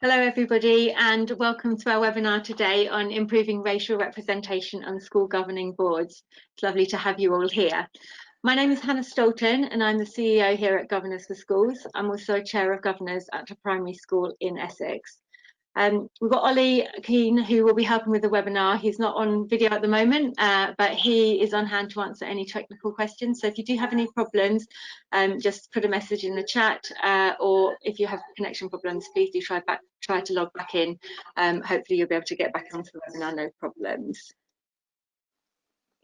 Hello everybody and welcome to our webinar today on improving racial representation on school governing boards. It's lovely to have you all here. My name is Hannah Stolton and I'm the CEO here at Governors for Schools. I'm also a chair of governors at a primary school in Essex. We've got Ollie Keane who will be helping with the webinar. He's not on video at the moment, but he is on hand to answer any technical questions. So if you do have any problems, just put a message in the chat, or if you have connection problems, please do try to log back in. Hopefully you'll be able to get back onto the webinar, no problems.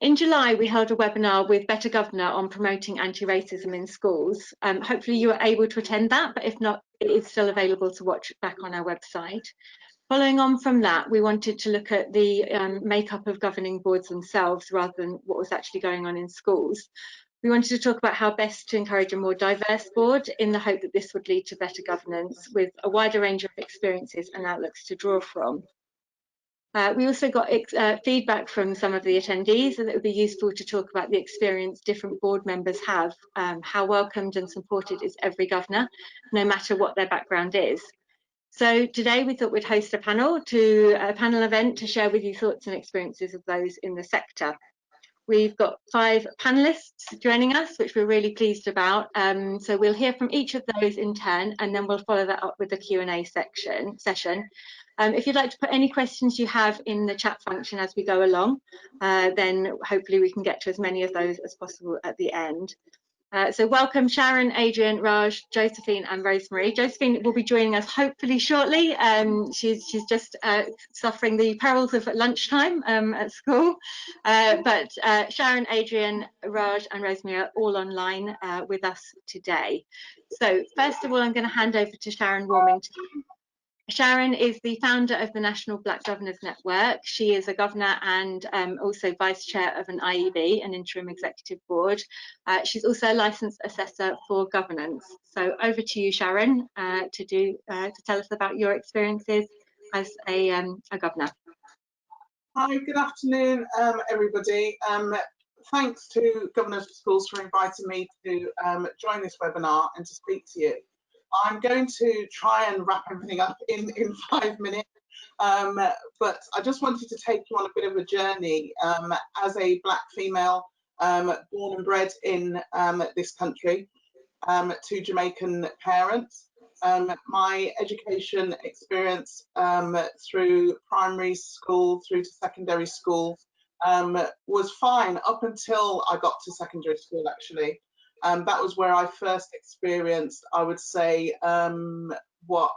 In July, we held a webinar with Better Governor on promoting anti-racism in schools. Hopefully you were able to attend that, but if not, it is still available to watch back on our website. Following on from that, we wanted to look at the makeup of governing boards themselves rather than what was actually going on in schools. We wanted to talk about how best to encourage a more diverse board in the hope that this would lead to better governance with a wider range of experiences and outlooks to draw from. We also got feedback from some of the attendees that it would be useful to talk about the experience different board members have, how welcomed and supported is every governor, no matter what their background is. So today we thought we'd host a panel event to share with you thoughts and experiences of those in the sector. We've got 5 panelists joining us, which we're really pleased about. So we'll hear from each of those in turn, and then we'll follow that up with a Q&A session. If you'd like to put any questions you have in the chat function as we go along, then hopefully we can get to as many of those as possible at the end. So welcome Sharon, Adrian, Raj, Josephine and Rosemary. Josephine will be joining us hopefully shortly. She's just suffering the perils of lunchtime at school. But Sharon, Adrian, Raj and Rosemary are all online with us today. So first of all, I'm going to hand over to Sharon Warmington. Sharon is the founder of the National Black Governors Network. She is a governor and also vice chair of an IEB, an interim executive board. She's also a licensed assessor for governance. So over to you, Sharon, to tell us about your experiences as a governor. Hi, good afternoon, everybody. Thanks to Governors for Schools for inviting me to join this webinar and to speak to you. I'm going to try and wrap everything up in 5 minutes, but I just wanted to take you on a bit of a journey as a black female born and bred in this country to Jamaican parents. My education experience through primary school through to secondary school was fine up until I got to secondary school, actually. That was where I first experienced, I would say, what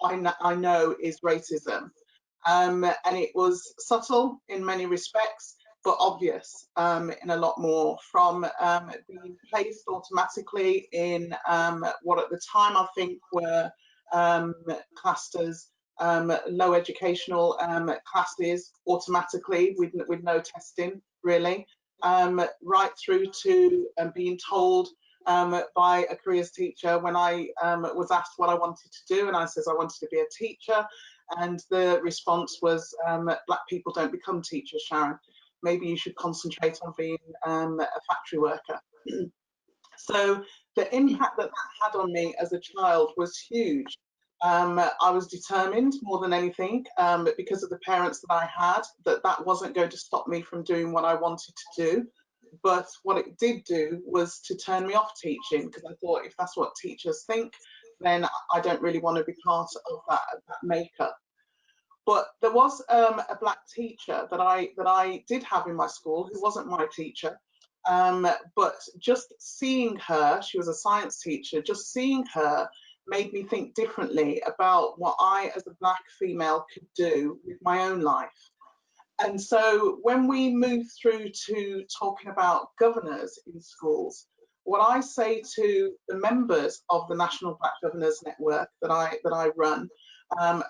I know is racism. And it was subtle in many respects, but obvious in a lot more, from being placed automatically in what at the time I think were classed as low educational classes automatically with no testing, really. Right through to being told by a careers teacher when I was asked what I wanted to do, and I said I wanted to be a teacher, and the response was, black people don't become teachers, Sharon. Maybe you should concentrate on being a factory worker. So the impact that had on me as a child was huge. I was determined more than anything, but because of the parents that I had, that wasn't going to stop me from doing what I wanted to do. But what it did do was to turn me off teaching, because I thought if that's what teachers think, then I don't really want to be part of that makeup. But there was a black teacher that I did have in my school who wasn't my teacher. But just seeing her, she was a science teacher, just seeing her made me think differently about what I as a black female could do with my own life. And so when we move through to talking about governors in schools, what I say to the members of the National Black Governors Network that I run,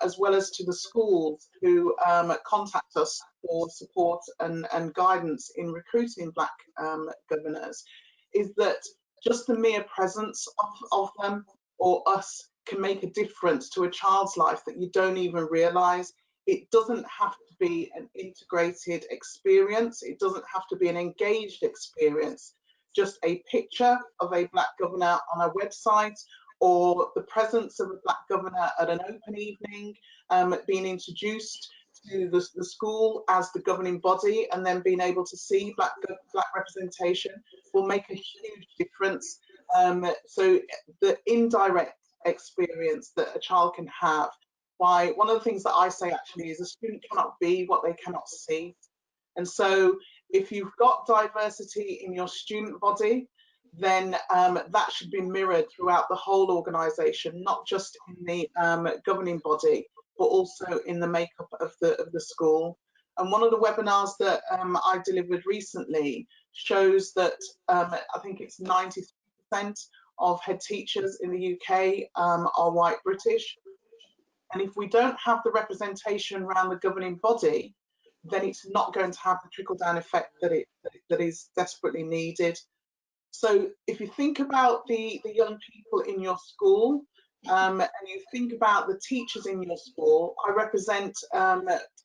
as well as to the schools who contact us for support and guidance in recruiting black governors, is that just the mere presence of them or us can make a difference to a child's life that you don't even realise. It doesn't have to be an integrated experience. It doesn't have to be an engaged experience. Just a picture of a black governor on a website or the presence of a black governor at an open evening, being introduced to the school as the governing body, and then being able to see black representation will make a huge difference. So the indirect experience that a child can have, why one of the things that I say actually is a student cannot be what they cannot see. And so if you've got diversity in your student body, then that should be mirrored throughout the whole organisation, not just in the governing body, but also in the makeup of the school. And one of the webinars that I delivered recently shows that I think it's 93% of head teachers in the UK are white British. And if we don't have the representation around the governing body, then it's not going to have the trickle-down effect that is desperately needed. So if you think about the young people in your school, and you think about the teachers in your school, I represent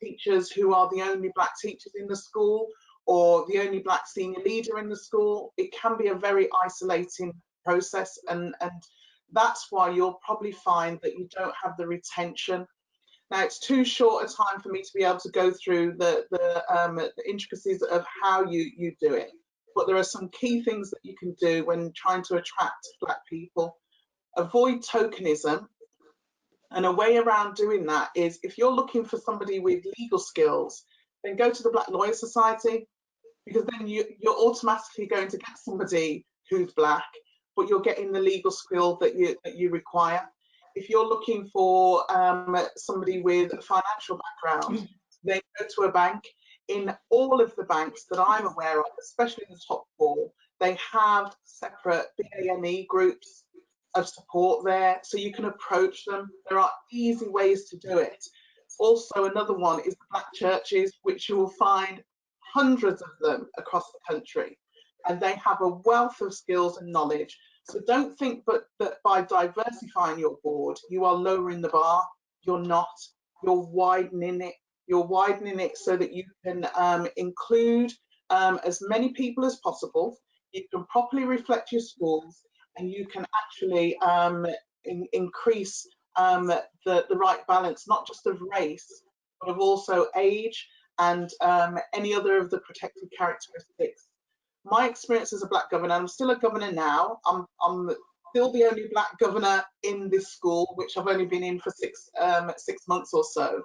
teachers who are the only black teachers in the school, or the only black senior leader in the school. It can be a very isolating process, and that's why you'll probably find that you don't have the retention. Now, it's too short a time for me to be able to go through the intricacies of how you do it, but there are some key things that you can do when trying to attract black people. Avoid tokenism, and a way around doing that is, if you're looking for somebody with legal skills, then go to the Black Lawyer Society, because then you're automatically going to get somebody who's black, but you're getting the legal skill that you require. If you're looking for somebody with a financial background, then go to a bank. In all of the banks that I'm aware of, especially in the top four, they have separate BAME groups of support there, so you can approach them. There are easy ways to do it. Also, another one is the black churches, which you will find hundreds of them across the country, and they have a wealth of skills and knowledge. So don't think that by diversifying your board, you are lowering the bar. You're not. You're widening it. You're widening it so that you can include as many people as possible. You can properly reflect your schools, and you can actually increase the right balance, not just of race, but of also age and any other of the protected characteristics. My experience as a black governor, I'm still a governor now. I'm still the only black governor in this school, which I've only been in for 6 months or so.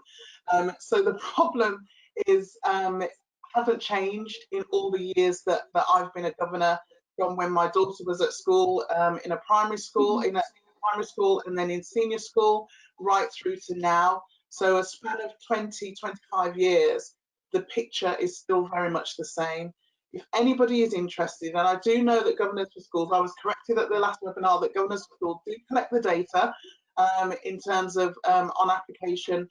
So the problem is hasn't changed in all the years that I've been a governor, from when my daughter was at school, in a primary school, and then in senior school, right through to now. So a span of 20-25 years, the picture is still very much the same. If anybody is interested, and I do know that Governors for Schools, I was corrected at the last webinar that Governors for Schools do collect the data in terms of on application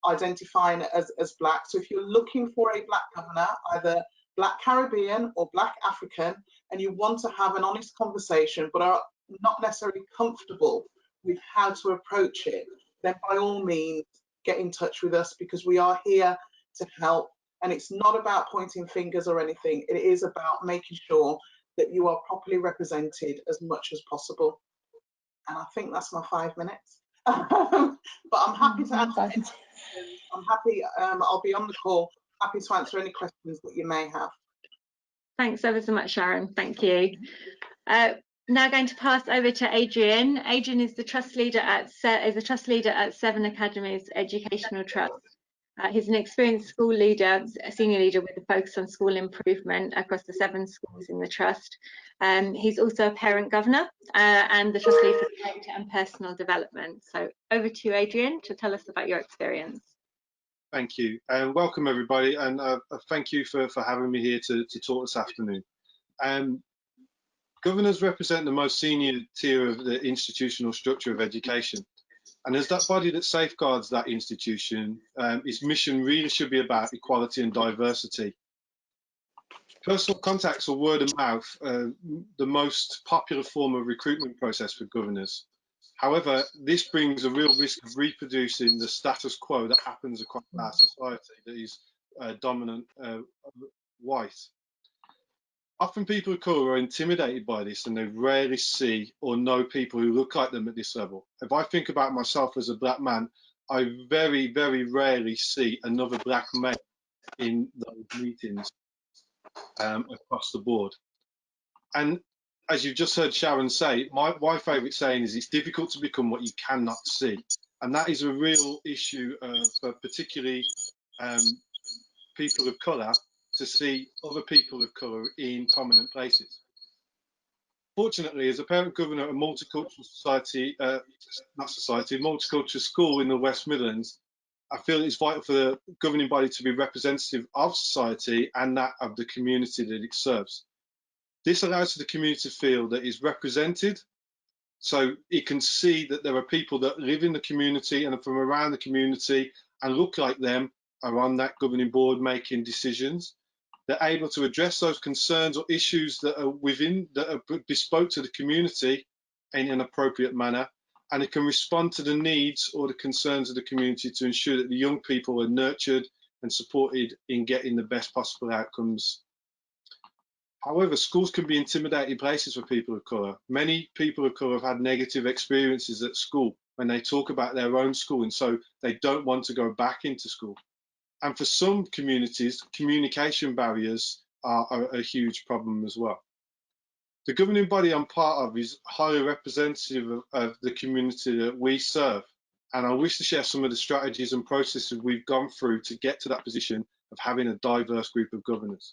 identifying as black. So if you're looking for a black governor, either black Caribbean or black African, and you want to have an honest conversation but are not necessarily comfortable with how to approach it, then by all means get in touch with us, because we are here to help. And it's not about pointing fingers or anything. It is about making sure that you are properly represented as much as possible. And I think that's my 5 minutes. But I'm happy to answer any questions. I'm happy, I'll be on the call, happy to answer any questions that you may have. Thanks ever so much, Sharon. Thank you. Now going to pass over to Adrian. Adrian is the trust leader at Seven Academies Educational Trust. He's an experienced school leader, a senior leader with a focus on school improvement across the 7 schools in the trust. He's also a parent governor and the trust lead for character and personal development. So over to you, Adrian, to tell us about your experience. Thank you, and welcome everybody, and thank you for having me here to talk this afternoon. Governors represent the most senior tier of the institutional structure of education. And as that body that safeguards that institution, its mission really should be about equality and diversity. Personal contacts or word of mouth are the most popular form of recruitment process for governors. However, this brings a real risk of reproducing the status quo that happens across our society that is dominant white. Often people of colour are intimidated by this, and they rarely see or know people who look like them at this level. If I think about myself as a black man, I very, very rarely see another black male in those meetings across the board. And as you've just heard Sharon say, my favourite saying is, it's difficult to become what you cannot see. And that is a real issue for particularly people of colour, to see other people of colour in prominent places. Fortunately, as a parent governor at a multicultural society, multicultural school in the West Midlands, I feel it's vital for the governing body to be representative of society and that of the community that it serves. This allows the community to feel that it's represented, so it can see that there are people that live in the community and are from around the community and look like them are on that governing board making decisions. They're able to address those concerns or issues that are bespoke to the community in an appropriate manner, and it can respond to the needs or the concerns of the community to ensure that the young people are nurtured and supported in getting the best possible outcomes. However, schools can be intimidating places for people of colour. Many people of colour have had negative experiences at school when they talk about their own school, and so they don't want to go back into school. And for some communities, communication barriers are a huge problem as well. The governing body I'm part of is highly representative of the community that we serve. And I wish to share some of the strategies and processes we've gone through to get to that position of having a diverse group of governors.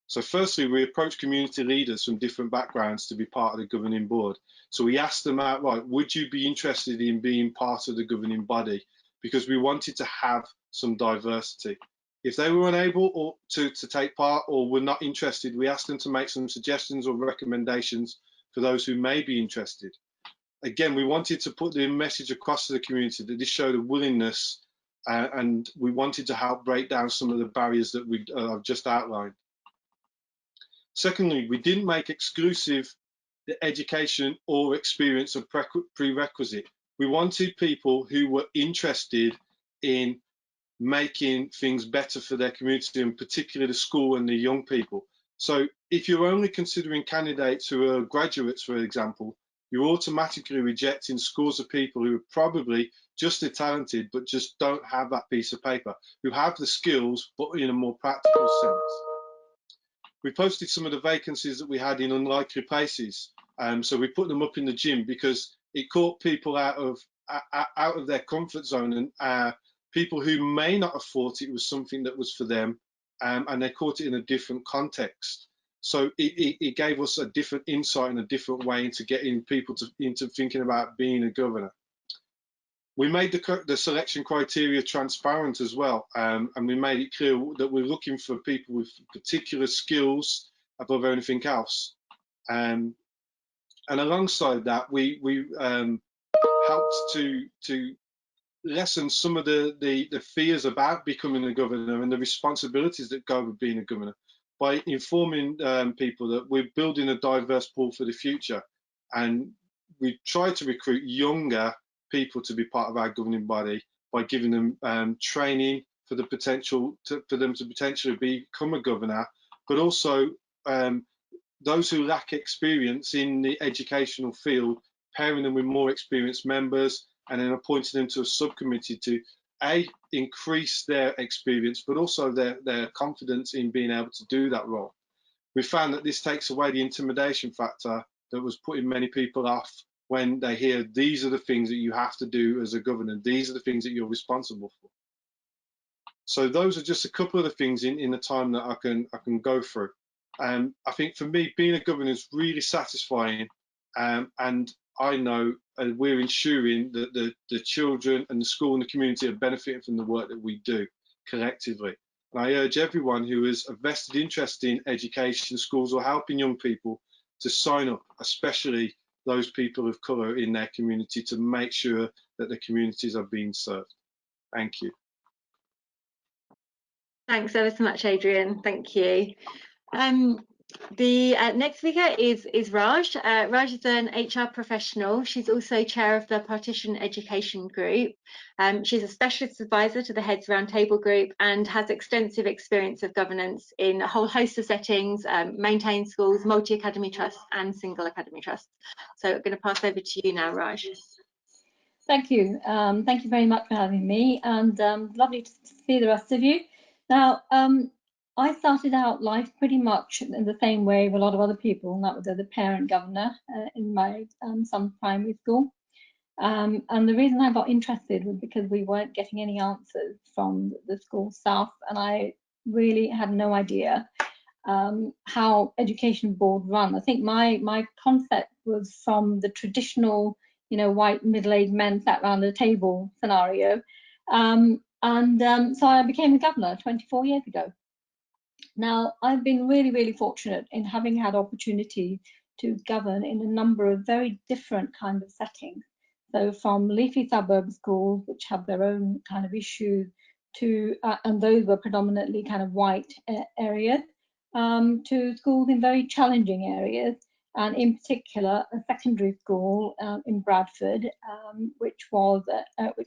So firstly, we approach community leaders from different backgrounds to be part of the governing board. So we asked them outright, would you be interested in being part of the governing body? Because we wanted to have some diversity. If they were unable to take part or were not interested, we asked them to make some suggestions or recommendations for those who may be interested. Again, we wanted to put the message across to the community that this showed a willingness, and we wanted to help break down some of the barriers that I've just outlined. Secondly, we didn't make exclusive the education or experience a prerequisite. We wanted people who were interested in making things better for their community, and particularly the school and the young people. So if you're only considering candidates who are graduates, for example, you're automatically rejecting scores of people who are probably just as talented but just don't have that piece of paper, who have the skills but in a more practical sense. We posted some of the vacancies that we had in unlikely places. So we put them up in the gym because it caught people out of their comfort zone, and people who may not have thought it was something that was for them, and they caught it in a different context. So it gave us a different insight and a different way into getting people into thinking about being a governor. We made the selection criteria transparent as well, and we made it clear that we're looking for people with particular skills above anything else. And alongside that, we helped to lessen some of the fears about becoming a governor and the responsibilities that go with being a governor by informing people that we're building a diverse pool for the future, and we try to recruit younger people to be part of our governing body by giving them training for the potential for them to potentially become a governor, but also those who lack experience in the educational field, pairing them with more experienced members and then appointing them to a subcommittee to increase their experience, but also their confidence in being able to do that role. We found that this takes away the intimidation factor that was putting many people off when they hear these are the things that you have to do as a governor, these are the things that you're responsible for. So those are just a couple of the things in the time that I can go through. I think for me, being a governor is really satisfying, and I know we're ensuring that the children and the school and the community are benefiting from the work that we do collectively. And I urge everyone who has a vested interest in education, schools, or helping young people to sign up, especially those people of colour in their community, to make sure that the communities are being served. Thank you. Thanks ever so much, Adrian. Thank you. The next speaker is Raj. Raj is an HR professional. She's also chair of the Partition Education Group. She's a specialist advisor to the Heads Roundtable Group and has extensive experience of governance in a whole host of settings, maintained schools, multi-academy trusts and single academy trusts. So I'm going to pass over to you now, Raj. Thank you. Thank you very much for having me, and lovely to see the rest of you. Now, I started out life pretty much in the same way with a lot of other people, and that was as a parent governor in my son's primary school. And the reason I got interested was because we weren't getting any answers from the school staff, and I really had no idea how education board run. I think my concept was from the traditional, you know, white middle-aged men sat around a table scenario. So I became a governor 24 years ago. Now, I've been really, really fortunate in having had opportunity to govern in a number of very different kind of settings. So from leafy suburb schools, which have their own kind of issues, to, and those were predominantly kind of white areas, to schools in very challenging areas, and in particular a secondary school in Bradford, which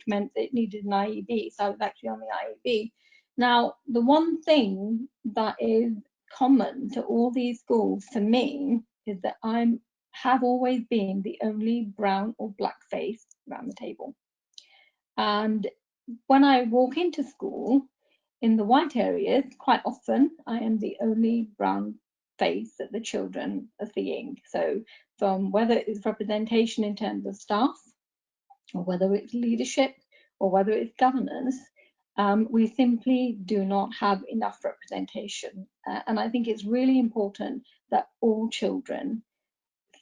meant it needed an IEB. So I was actually on the IEB. Now, the one thing that is common to all these schools to me is that I have always been the only brown or black face around the table. And when I walk into school in the white areas, quite often I am the only brown face that the children are seeing. So from whether it's representation in terms of staff, or whether it's leadership, or whether it's governance, we simply do not have enough representation. And I think it's really important that all children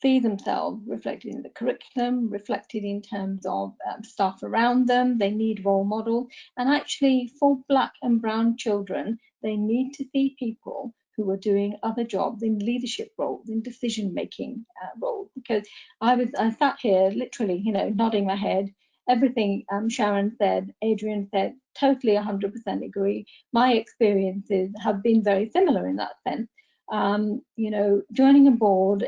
see themselves reflected in the curriculum, reflected in terms of staff around them. They need role models. And actually, for black and brown children, they need to see people who are doing other jobs in leadership roles, in decision-making roles. Because I sat here literally, you know, nodding my head. Everything Sharon said, Adrian said, totally 100% agree. My experiences have been very similar in that sense. You know, joining a board,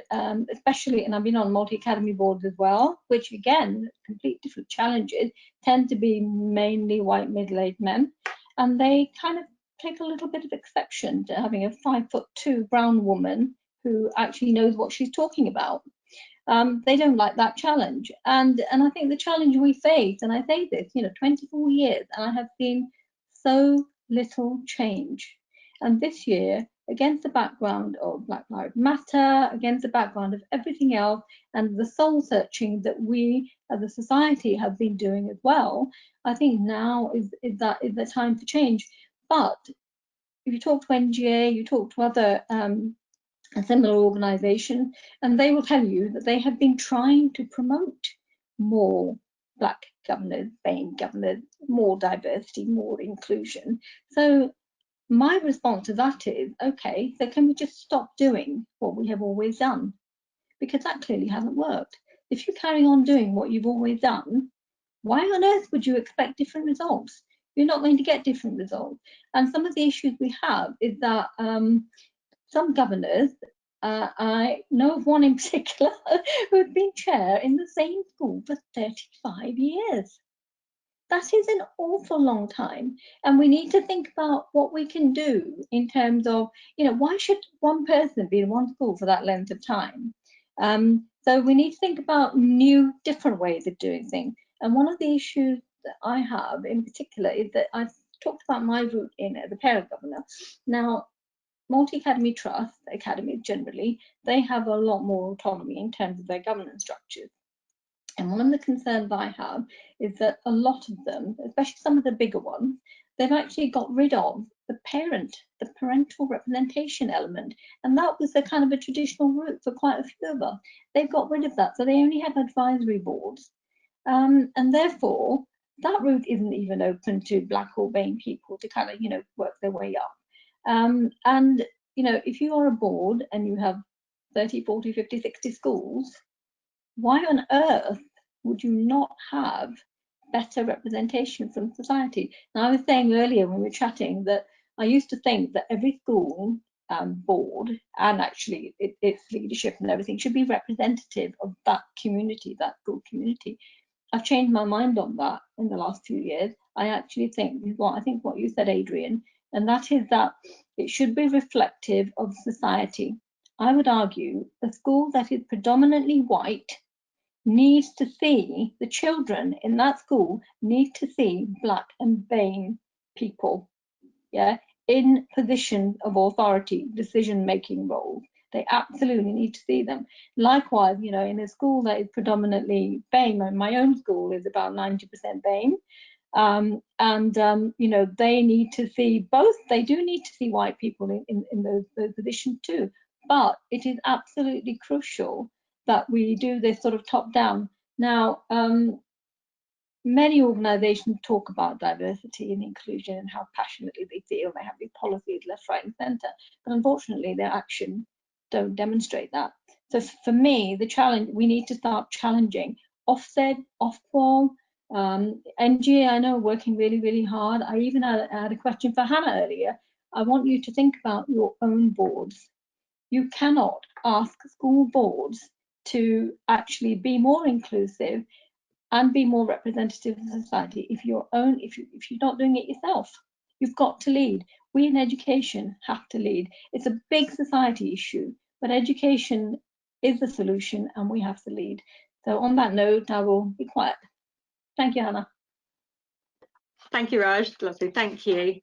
especially, and I've been on multi-academy boards as well, which again, complete different challenges, tend to be mainly white middle-aged men, and they kind of take a little bit of exception to having a 5'2" brown woman who actually knows what she's talking about. They don't like that challenge, and I think the challenge we face, and I say this, you know, 24 years, and I have seen so little change. And this year, against the background of Black Lives Matter, against the background of everything else, and the soul searching that we as a society have been doing as well, I think now is the time for change. But if you talk to NGA, you talk to other a similar organisation, and they will tell you that they have been trying to promote more black governors, BAME governors, more diversity, more inclusion. So my response to that is, okay, so can we just stop doing what we have always done? Because that clearly hasn't worked. If you carry on doing what you've always done, why on earth would you expect different results? You're not going to get different results. And some of the issues we have is that some governors, I know of one in particular who had been chair in the same school for 35 years. That is an awful long time, and we need to think about what we can do in terms of, you know, why should one person be in one school for that length of time? So we need to think about new, different ways of doing things. And one of the issues that I have in particular is that I've talked about my route in as a parent governor. Now, multi-academy trusts, academies generally, they have a lot more autonomy in terms of their governance structures. And one of the concerns I have is that a lot of them, especially some of the bigger ones, they've actually got rid of the parental representation element. And that was the kind of a traditional route for quite a few of us. They've got rid of that. So they only have advisory boards. And therefore, that route isn't even open to black or BAME people to kind of, you know, work their way up. And, you know, if you are a board and you have 30, 40, 50, 60 schools, why on earth would you not have better representation from society? Now, I was saying earlier when we were chatting that I used to think that every school board, and actually its leadership and everything, should be representative of that community, that school community. I've changed my mind on that in the last few years. I actually think what you said, Adrian, and that is that it should be reflective of society. I would argue a school that is predominantly white needs to see, the children in that school need to see black and BAME people, yeah, in positions of authority, decision-making roles. They absolutely need to see them. Likewise, you know, in a school that is predominantly BAME, and my own school is about 90% BAME, you know, they need to see both. They do need to see white people in those positions too. But it is absolutely crucial that we do this sort of top-down. Now, many organisations talk about diversity and inclusion and how passionately they feel. They have these policies left, right and centre, but unfortunately their actions don't demonstrate that. So for me, the challenge, we need to start challenging Ofsted, Ofqual, NGA, I know, working really, really hard. I even had a question for Hannah earlier. I want you to think about your own boards. You cannot ask school boards to actually be more inclusive and be more representative of society if you're not doing it yourself. You've got to lead. We in education have to lead. It's a big society issue, but education is the solution and we have to lead. So on that note, I will be quiet. Thank you, Hannah. Thank you, Raj. Lovely, thank you.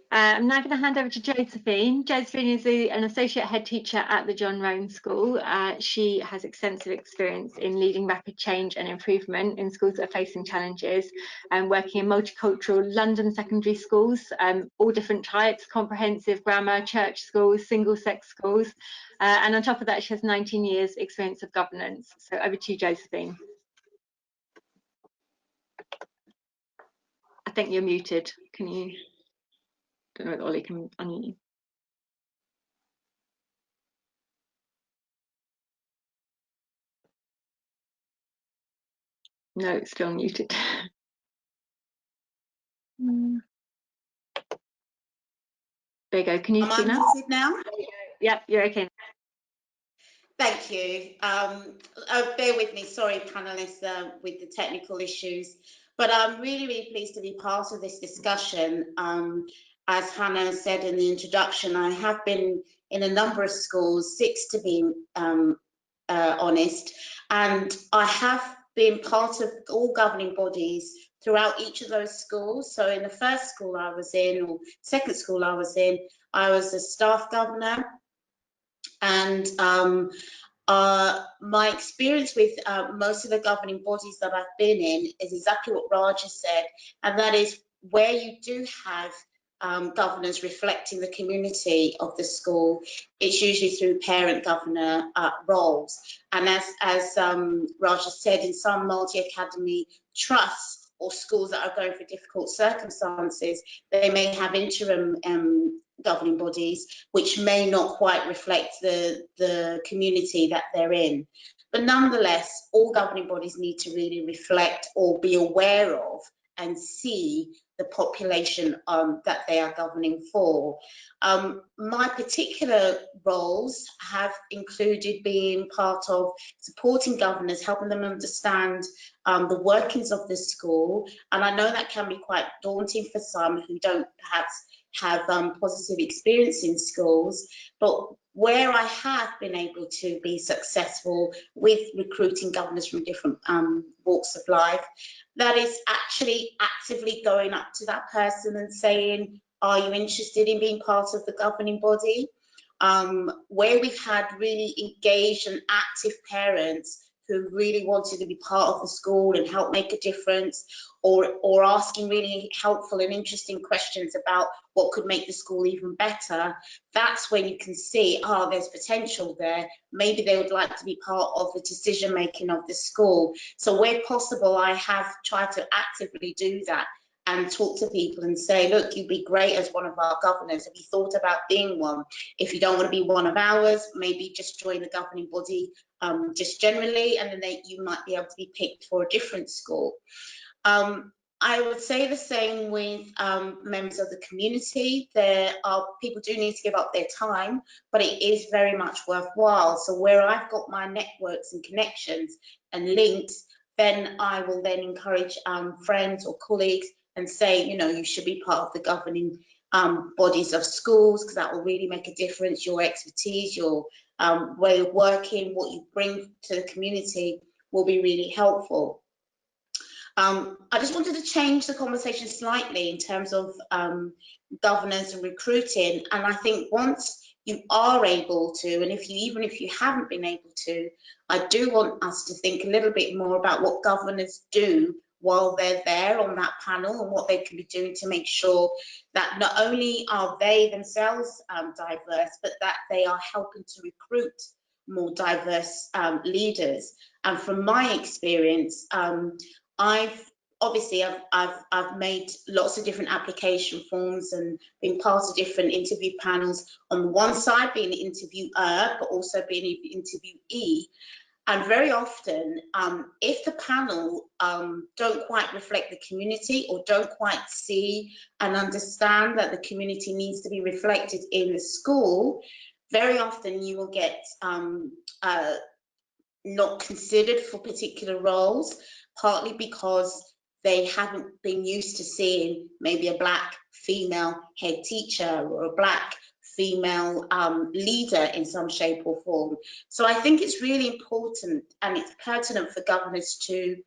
I'm now going to hand over to Josephine. Josephine is an associate head teacher at the John Roan School. She has extensive experience in leading rapid change and improvement in schools that are facing challenges and working in multicultural London secondary schools, all different types, comprehensive grammar, church schools, single-sex schools. And on top of that, she has 19 years experience of governance. So over to you, Josephine. I think you're muted. Can you? I don't know if Ollie can unmute you. No, it's still muted. There you go. Can you speak now? Am I muted now? Yep, you're okay. Thank you. Bear with me, sorry, panelists, with the technical issues. But I'm really, really pleased to be part of this discussion. As Hannah said in the introduction, I have been in a number of schools, 6 to be honest, and I have been part of all governing bodies throughout each of those schools. So in the first school I was in, or second school I was in, I was a staff governor. And my experience with most of the governing bodies that I've been in is exactly what Raj has said, and that is where you do have governors reflecting the community of the school, it's usually through parent governor roles. And as Raj has said, in some multi-academy trusts or schools that are going through difficult circumstances, they may have interim governing bodies which may not quite reflect the community that they're in. But nonetheless, all governing bodies need to really reflect or be aware of and see the population that they are governing for. My particular roles have included being part of supporting governors, helping them understand the workings of the school. And I know that can be quite daunting for some who don't perhaps have positive experience in schools, but where I have been able to be successful with recruiting governors from different walks of life, that is actually actively going up to that person and saying, are you interested in being part of the governing body? Where we've had really engaged and active parents who really wanted to be part of the school and help make a difference, or asking really helpful and interesting questions about what could make the school even better, that's when you can see, there's potential there. Maybe they would like to be part of the decision making of the school. So where possible, I have tried to actively do that and talk to people and say, look, you'd be great as one of our governors. Have you thought about being one? If you don't want to be one of ours, maybe just join the governing body just generally, and then you might be able to be picked for a different school. I would say the same with members of the community. People do need to give up their time, but it is very much worthwhile. So where I've got my networks and connections and links, then I will then encourage friends or colleagues and say, you know, you should be part of the governing bodies of schools, because that will really make a difference. Your expertise, your way of working, what you bring to the community will be really helpful. I just wanted to change the conversation slightly in terms of governance and recruiting. And I think once you are able to, and even if you haven't been able to, I do want us to think a little bit more about what governors do while they're there on that panel, and what they can be doing to make sure that not only are they themselves diverse, but that they are helping to recruit more diverse leaders. And from my experience, I've made lots of different application forms and been part of different interview panels. On one side, being an interviewer, but also being an interviewee. And very often, if the panel don't quite reflect the community, or don't quite see and understand that the community needs to be reflected in the school, very often you will get not considered for particular roles, partly because they haven't been used to seeing maybe a black female head teacher or a black female leader in some shape or form. So I think it's really important, and it's pertinent for governors to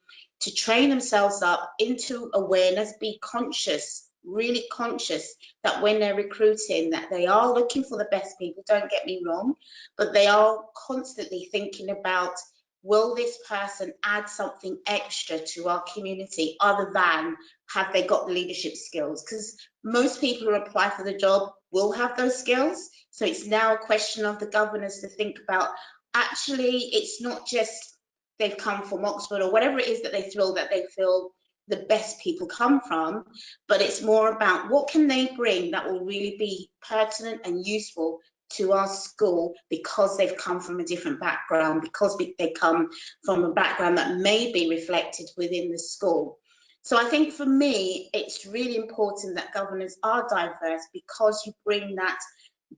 train themselves up into awareness, be conscious, really conscious, that when they're recruiting, that they are looking for the best people, don't get me wrong, but they are constantly thinking about, will this person add something extra to our community other than have they got the leadership skills? Because most people who apply for the job will have those skills. So it's now a question of the governors to think about, actually, it's not just they've come from Oxford or whatever it is that they feel the best people come from, but it's more about what can they bring that will really be pertinent and useful to our school, because they've come from a different background, because they come from a background that may be reflected within the school. So I think for me, it's really important that governors are diverse, because you bring that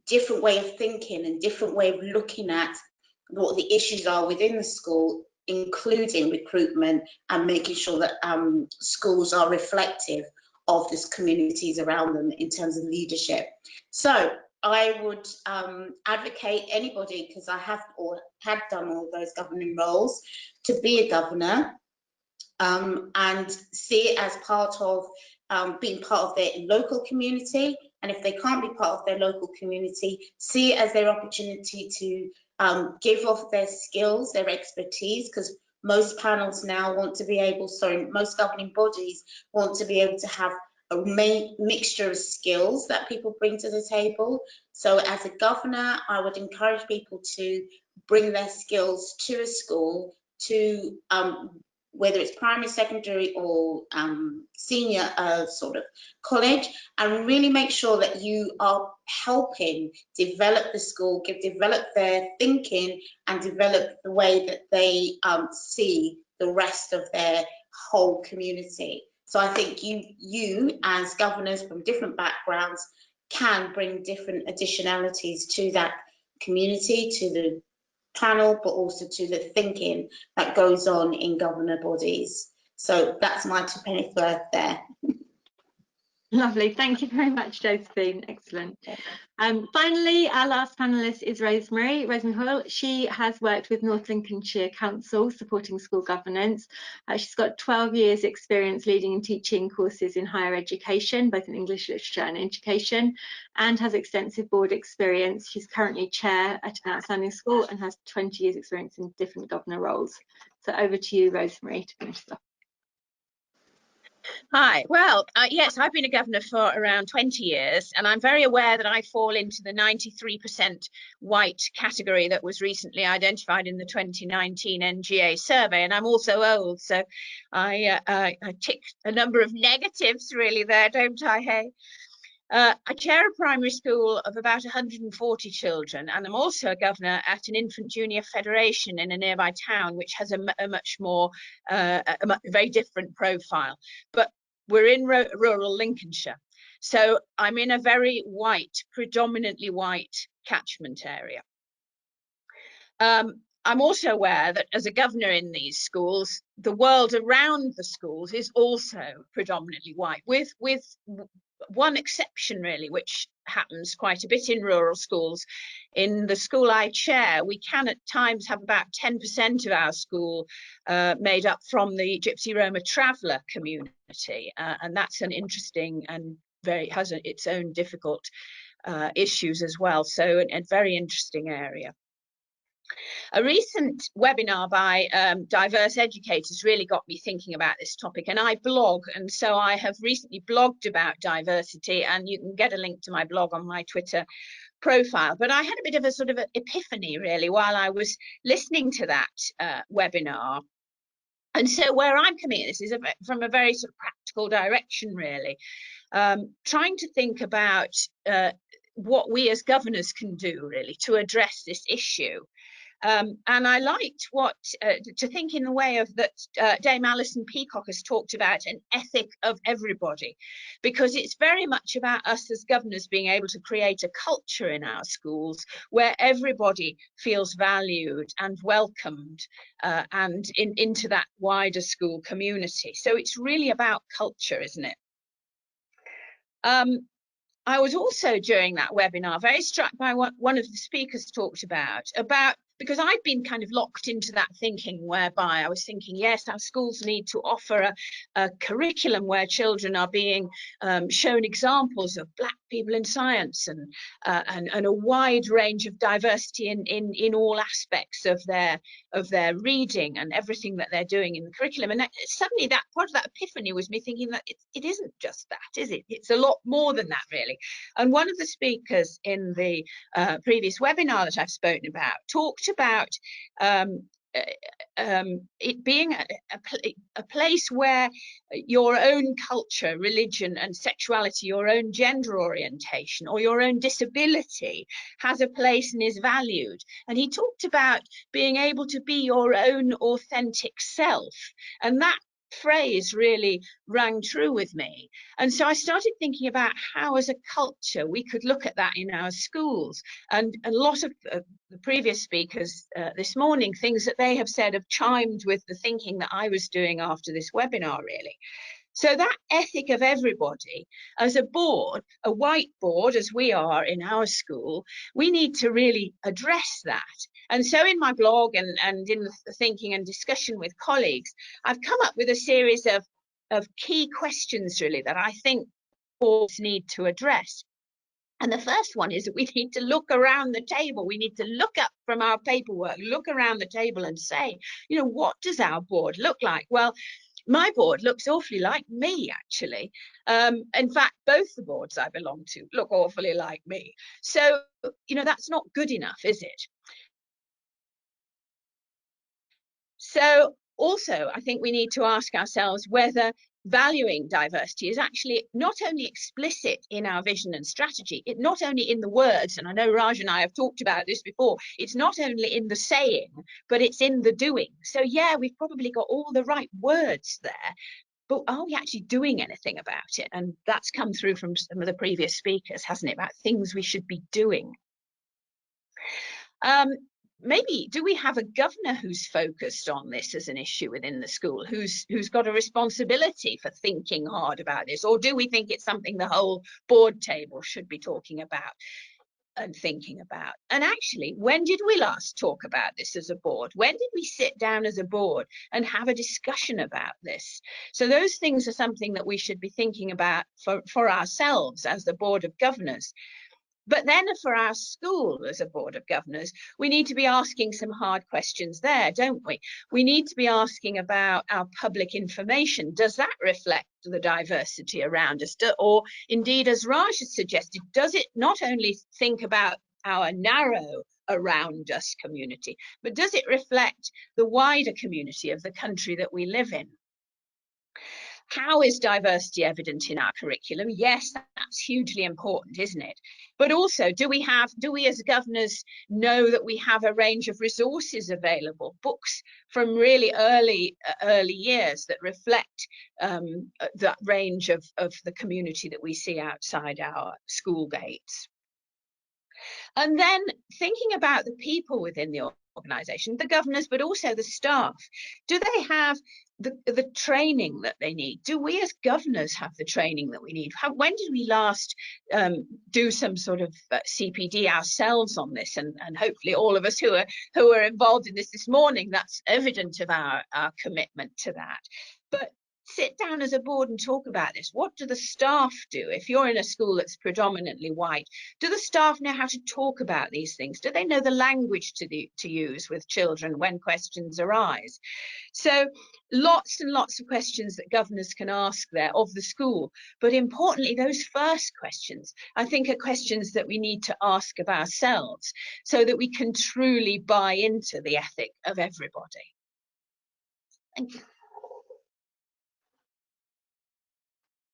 different way of thinking and different way of looking at what the issues are within the school, including recruitment and making sure that schools are reflective of the communities around them in terms of leadership. So I would advocate anybody, because I have or had done all those governing roles, to be a governor and see it as part of being part of their local community. And if they can't be part of their local community, see it as their opportunity to give off their skills, their expertise, because most panels now want to be able, most governing bodies want to be able to have a mixture of skills that people bring to the table. So as a governor, I would encourage people to bring their skills to a school, to whether it's primary, secondary, or senior sort of college, and really make sure that you are helping develop the school, develop their thinking, and develop the way that they see the rest of their whole community. So I think you as governors from different backgrounds can bring different additionalities to that community, to the panel, but also to the thinking that goes on in governor bodies. So that's my 2 pennies worth there. Lovely, thank you very much, Josephine. Excellent. Finally, our last panelist is Rosemary Rosenhauer. She has worked with North Lincolnshire Council supporting school governance. She's got 12 years experience leading and teaching courses in higher education, both in English literature and education, and has extensive board experience. She's currently chair at an outstanding school and has 20 years experience in different governor roles. So over to you, Rosemary, to finish off. Hi, well, yes, I've been a governor for around 20 years, and I'm very aware that I fall into the 93% white category that was recently identified in the 2019 NGA survey, and I'm also old, so I tick a number of negatives really there, don't I, hey? I chair a primary school of about 140 children, and I'm also a governor at an infant junior federation in a nearby town, which has a much more, a very different profile. But we're in rural Lincolnshire. So I'm in a very white, predominantly white catchment area. I'm also aware that as a governor in these schools, the world around the schools is also predominantly white, with one exception really, which happens quite a bit in rural schools. In the school I chair, we can at times have about 10% of our school made up from the Gypsy Roma traveller community, and that's an interesting and has its own difficult issues as well. So a very interesting area. A recent webinar by diverse educators really got me thinking about this topic, and I blog, and so I have recently blogged about diversity, and you can get a link to my blog on my Twitter profile. But I had a bit of a sort of epiphany really while I was listening to that webinar. And so where I'm coming at this is from a very sort of practical direction really, trying to think about what we as governors can do really to address this issue. And I liked to think in the way of that Dame Alison Peacock has talked about an ethic of everybody, because it's very much about us as governors being able to create a culture in our schools where everybody feels valued and welcomed and into that wider school community. So it's really about culture, isn't it? I was also during that webinar very struck by what one of the speakers talked about because I'd been kind of locked into that thinking whereby I was thinking, yes, our schools need to offer a curriculum where children are being shown examples of Black people in science and a wide range of diversity in all aspects of their reading and everything that they're doing in the curriculum. And suddenly that part of that epiphany was me thinking that it isn't just that, is it? It's a lot more than that, really. And one of the speakers in the previous webinar that I've spoken about talked about it being a place where your own culture, religion and sexuality, your own gender orientation or your own disability has a place and is valued. And he talked about being able to be your own authentic self, and that phrase really rang true with me. And so I started thinking about how as a culture we could look at that in our schools. And a lot of the previous speakers this morning, things that they have said have chimed with the thinking that I was doing after this webinar really. So that ethic of everybody, as a board, a white board as we are in our school, we need to really address that. And so in my blog and in the thinking and discussion with colleagues, I've come up with a series of key questions really that I think boards need to address. And the first one is that we need to look around the table. We need to look up from our paperwork, look around the table and say, you know, what does our board look like? Well, my board looks awfully like me, actually. In fact, both the boards I belong to look awfully like me. So, you know, that's not good enough, is it? So also, I think we need to ask ourselves whether valuing diversity is actually not only explicit in our vision and strategy, it not only in the words, and I know Raj and I have talked about this before, it's not only in the saying, but it's in the doing. So yeah, we've probably got all the right words there, but are we actually doing anything about it? And that's come through from some of the previous speakers, hasn't it, about things we should be doing. Maybe do we have a governor who's focused on this as an issue within the school, who's got a responsibility for thinking hard about this? Or do we think it's something the whole board table should be talking about and thinking about? And actually, when did we last talk about this as a board? When did we sit down as a board and have a discussion about this? So those things are something that we should be thinking about for ourselves as the Board of Governors. But then for our school as a Board of Governors, we need to be asking some hard questions there, don't we? We need to be asking about our public information. Does that reflect the diversity around us? Or indeed, as Raj has suggested, does it not only think about our narrow around us community, but does it reflect the wider community of the country that we live in? How is diversity evident in our curriculum? Yes, that's hugely important, isn't it? But also, do we as governors know that we have a range of resources available, books from really early years that reflect that range of the community that we see outside our school gates? And then thinking about the people within the organisation, the governors, but also the staff, do they have the training that they need? Do we as governors have the training that we need? When did we last do some sort of CPD ourselves on this? And hopefully all of us who are involved in this morning, that's evident of our commitment to that. But sit down as a board and talk about this. What do the staff do? If you're in a school that's predominantly white, do the staff know how to talk about these things? Do they know the language to use with children when questions arise? So lots and lots of questions that governors can ask there of the school. But importantly, those first questions, I think, are questions that we need to ask of ourselves so that we can truly buy into the ethic of everybody. Thank you.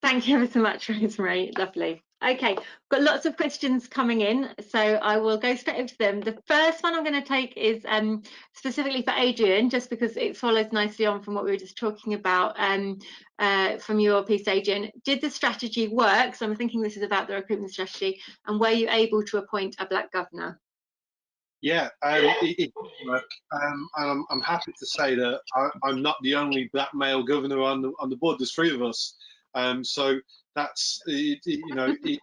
Thank you ever so much, Rosemary. Lovely. Okay, got lots of questions coming in, so I will go straight over to them. The first one I'm going to take is specifically for Adrian, just because it follows nicely on from what we were just talking about from your piece, Adrian. Did the strategy work? So I'm thinking this is about the recruitment strategy, and were you able to appoint a black governor? Yeah, it did work, and I'm happy to say that I'm not the only black male governor on the board. There's 3 of us, so that's it's amazing.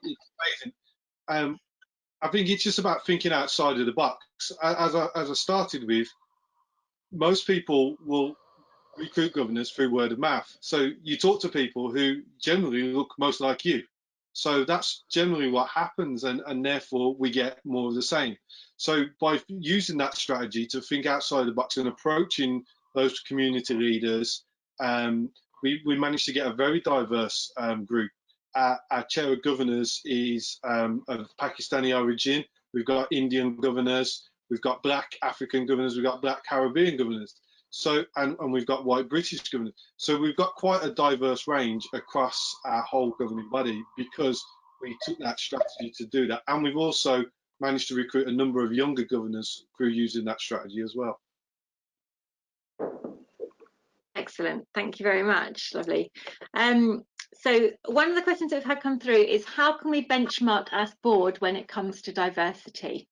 I think it's just about thinking outside of the box. As I started with, most people will recruit governors through word of mouth. So you talk to people who generally look most like you. So that's generally what happens, and therefore we get more of the same. So by using that strategy to think outside the box and approaching those community leaders, we managed to get a very diverse group. Our chair of governors is of Pakistani origin. We've got Indian governors, we've got black African governors, we've got black Caribbean governors. So, and we've got white British governors. So we've got quite a diverse range across our whole governing body because we took that strategy to do that. And we've also managed to recruit a number of younger governors through using that strategy as well. Excellent, thank you very much. Lovely. So one of the questions that we've had come through is, how can we benchmark as board when it comes to diversity?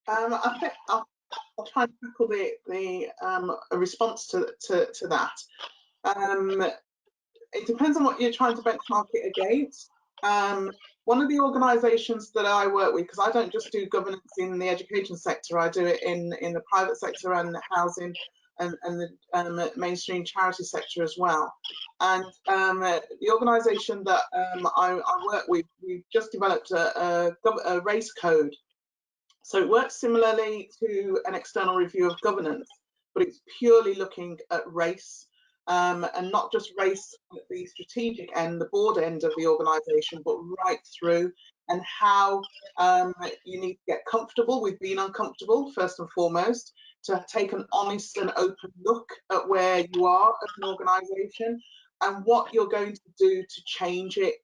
I think I'll try and tackle a response to that. It depends on what you're trying to benchmark it against. One of the organisations that I work with, because I don't just do governance in the education sector, I do it in the private sector and the housing and the mainstream charity sector as well. And the organisation that I work with, we've just developed a race code. So it works similarly to an external review of governance, but it's purely looking at race. And not just race at the strategic end, the board end of the organisation, but right through, and how you need to get comfortable with being uncomfortable, first and foremost, to take an honest and open look at where you are as an organisation and what you're going to do to change it.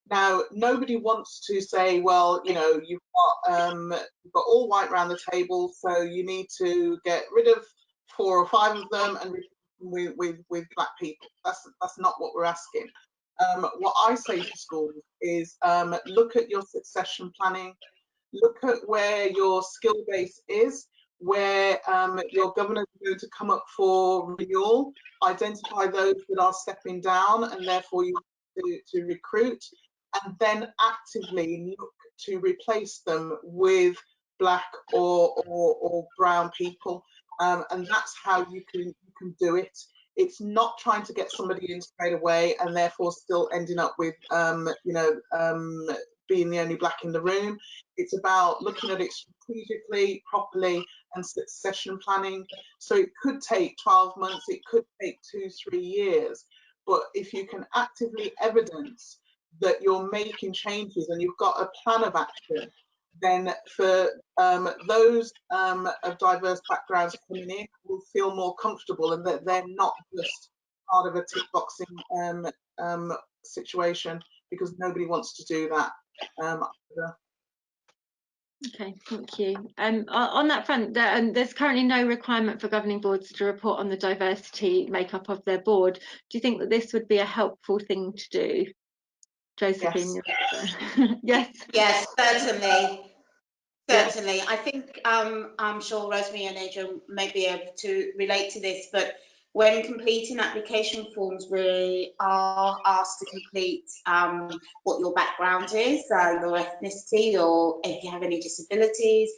Now, nobody wants to say, well, you know, you've got all white around the table, so you need to get rid of 4 or 5 of them and with black people. That's not what we're asking. What I say to schools is look at your succession planning, look at where your skill base is, where your governors are going to come up for renewal, identify those that are stepping down and therefore you need to recruit, and then actively look to replace them with black or brown people. And that's how you can do it. It's not trying to get somebody in straight away and therefore still ending up with being the only black in the room. It's about looking at it strategically, properly, and succession planning. So it could take 12 months, it could take 2-3 years, but if you can actively evidence that you're making changes and you've got a plan of action, then for those of diverse backgrounds coming in will feel more comfortable, and that they're not just part of a tick boxing situation, because nobody wants to do that. Okay, thank you. On that front, there's currently no requirement for governing boards to report on the diversity makeup of their board. Do you think that this would be a helpful thing to do? Josephine? Yes. Yes. Yes, certainly. Certainly. Yes. I think I'm sure Rosemary and Adrian may be able to relate to this, but when completing application forms, we are asked to complete what your background is, your ethnicity, or if you have any disabilities,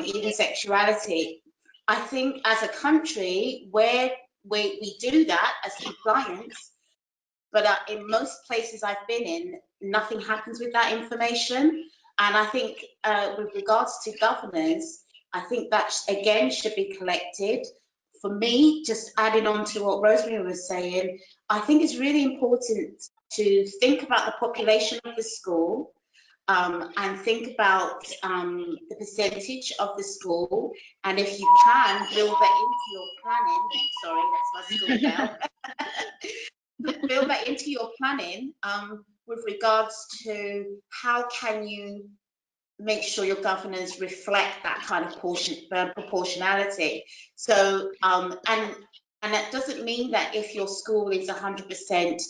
even sexuality. I think as a country where we do that as compliance, but in most places I've been in, nothing happens with that information. And I think with regards to governors, I think that again should be collected. For me, just adding on to what Rosemary was saying, I think it's really important to think about the population of the school, and think about the percentage of the school, and if you can build that into your planning. Sorry, that's my school bell. Build that into your planning with regards to how can you make sure your governance reflect that kind of proportionality. So and that doesn't mean that if your school is 100%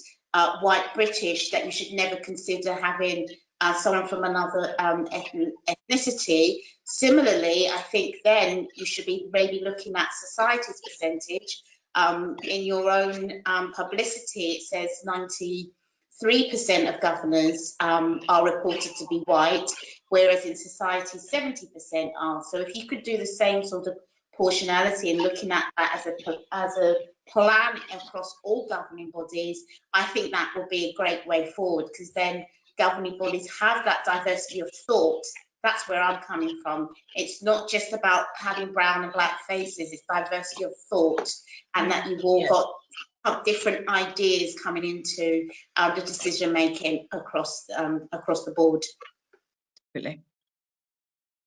white British, that you should never consider having someone from another ethnicity. Similarly, I think then you should be maybe looking at society's percentage. In your own publicity, it says 93% of governors are reported to be white, whereas in society 70% are. So if you could do the same sort of proportionality and looking at that as a plan across all governing bodies, I think that will be a great way forward, because then governing bodies have that diversity of thought. That's where I'm coming from. It's not just about having brown and black faces, it's diversity of thought, and that you've all got different ideas coming into the decision making across the board. Absolutely.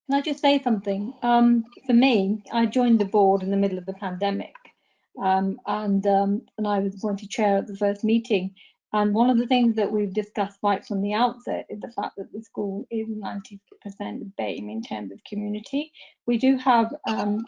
Can I just say something? For me, I joined the board in the middle of the pandemic, and I was appointed chair at the first meeting. And one of the things that we've discussed right from the outset is the fact that the school is 90% BAME in terms of community. We do have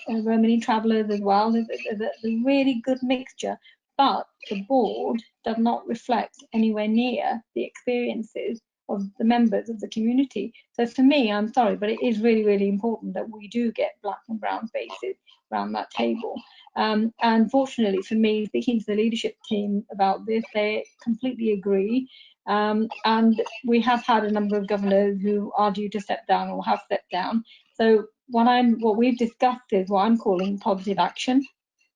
Romany travellers as well. There's a really good mixture, but the board does not reflect anywhere near the experiences of the members of the community. So for me, I'm sorry, but it is really, really important that we do get black and brown faces around that table. And fortunately for me, speaking to the leadership team about this, they completely agree. And we have had a number of governors who are due to step down or have stepped down. So what we've discussed is what I'm calling positive action.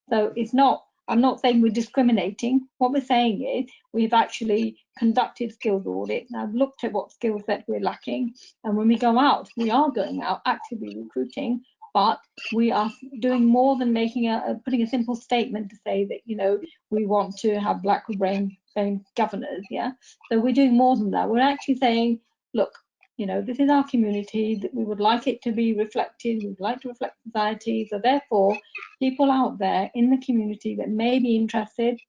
So it's not, I'm not saying we're discriminating. What we're saying is we've actually conducted skills audits and I've looked at what skill set we're lacking. And when we go out, we are going out actively recruiting, but we are doing more than putting a simple statement to say that, you know, we want to have black or brown governors. Yeah. So we're doing more than that. We're actually saying, look, you know, this is our community, that we would like it to be reflected, we would like to reflect society. So therefore, people out there in the community that may be interested,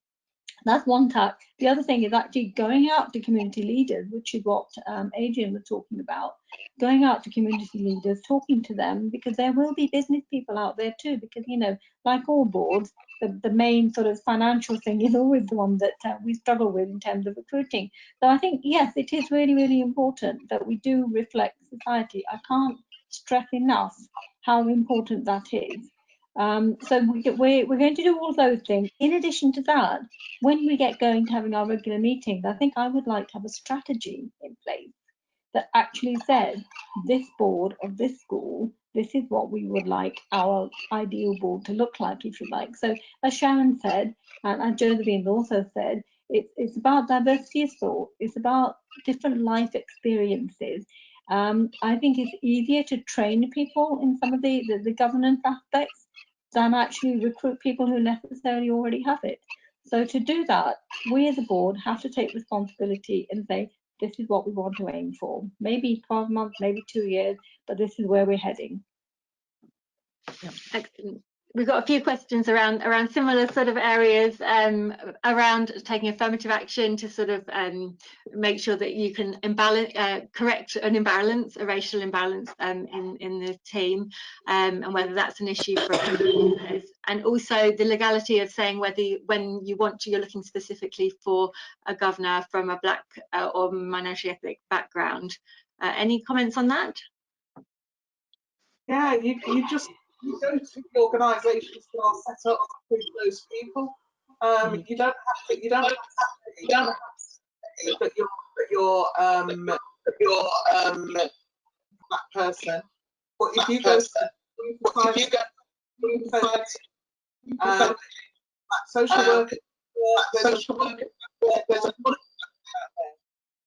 that's one tack. The other thing is actually going out to community leaders, which is what Adrian was talking about, going out to community leaders, talking to them, because there will be business people out there too, because, you know, like all boards, the main sort of financial thing is always the one that we struggle with in terms of recruiting. So I think, yes, it is really, really important that we do reflect society. I can't stress enough how important that is. So we're going to do all of those things. In addition to that, when we get going to having our regular meetings, I think I would like to have a strategy in place that actually says, this board of this school, this is what we would like our ideal board to look like, if you like. So as Sharon said, and Josephine also said, it's about diversity of thought, it's about different life experiences. I think it's easier to train people in some of the governance aspects than actually recruit people who necessarily already have it. So to do that, we as a board have to take responsibility and say, this is what we want to aim for. Maybe 12 months, maybe 2 years, but this is where we're heading. Excellent. We've got a few questions around similar sort of areas, around taking affirmative action to sort of make sure that you can correct an imbalance, a racial imbalance in the team, and whether that's an issue for governors, and also the legality of saying whether you're looking specifically for a governor from a Black or minority ethnic background. Any comments on that? Yeah, you go to the organisations that are set up with those people. You don't have to say that you're that person. But if you go to social worker, there's a lot of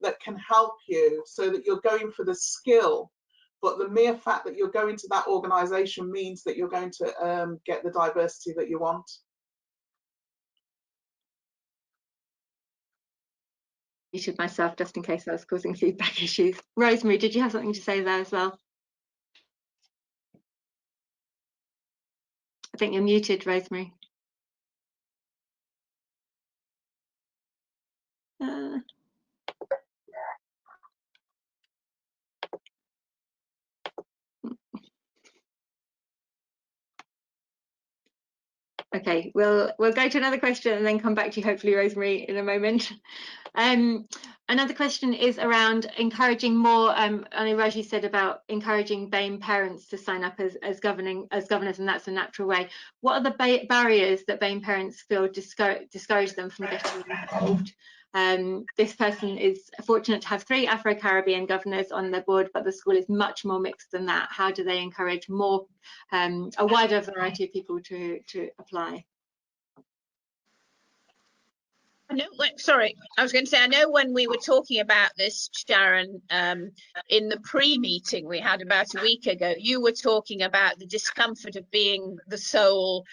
that can help you, so that you're going for the skill. But the mere fact that you're going to that organisation means that you're going to get the diversity that you want. Muted myself just in case I was causing feedback issues. Rosemary, did you have something to say there as well? I think you're muted, Rosemary. Okay, we'll go to another question and then come back to you, hopefully, Rosemary, in a moment. Another question is around encouraging more. I know Raji said about encouraging BAME parents to sign up as governors, and that's a natural way. What are the barriers that BAME parents feel discourage them from getting involved? This person is fortunate to have 3 Afro-Caribbean governors on their board, but the school is much more mixed than that. How do they encourage more, a wider variety of people to apply? Sorry, I was going to say, I know when we were talking about this, Sharon, in the pre-meeting we had about a week ago, you were talking about the discomfort of being the sole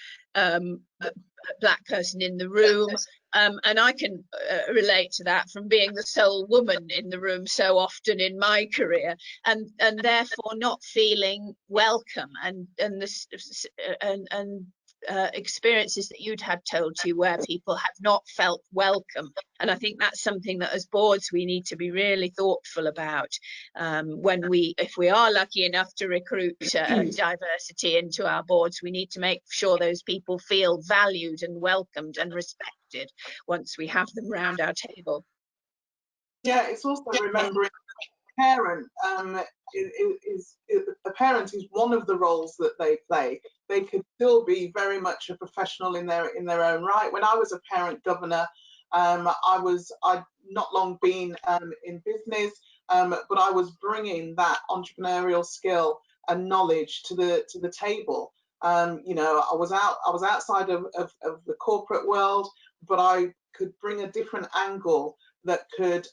Black person in the room, and I can relate to that from being the sole woman in the room so often in my career, and therefore not feeling welcome, and experiences that you'd had told to you where people have not felt welcome. And I think that's something that as boards we need to be really thoughtful about if we are lucky enough to recruit diversity into our boards. We need to make sure those people feel valued and welcomed and respected once we have them round our table. Yeah, it's also remembering parent a parent is one of the roles that they play. They could still be very much a professional in their own right. When I was a parent governor, I'd not long been in business, but I was bringing that entrepreneurial skill and knowledge to the table. You know, I was outside of the corporate world, but I could bring a different angle that could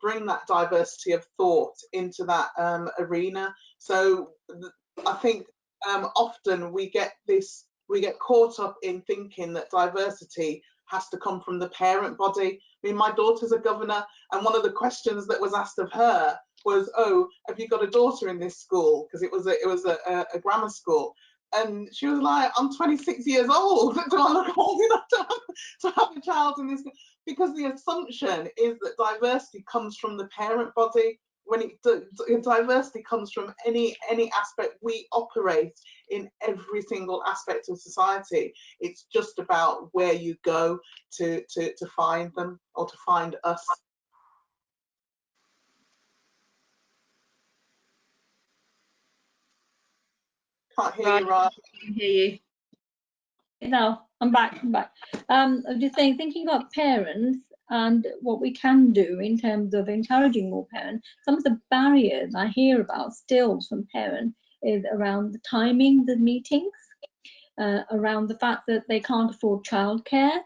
bring that diversity of thought into that arena. So I think often we get caught up in thinking that diversity has to come from the parent body. I mean, my daughter's a governor, and one of the questions that was asked of her was, "Oh, have you got a daughter in this school?" Because it was a grammar school. And she was like, "I'm 26 years old. Do I look old enough to have a child in this?" Because the assumption is that diversity comes from the parent body, when diversity comes from any aspect. We operate in every single aspect of society. It's just about where you go to find them, or to find us. Can't hear you, Raj. I can hear you. No, I'm back. I'm just saying, thinking about parents and what we can do in terms of encouraging more parents. Some of the barriers I hear about still from parents is around the timing, the meetings, around the fact that they can't afford childcare.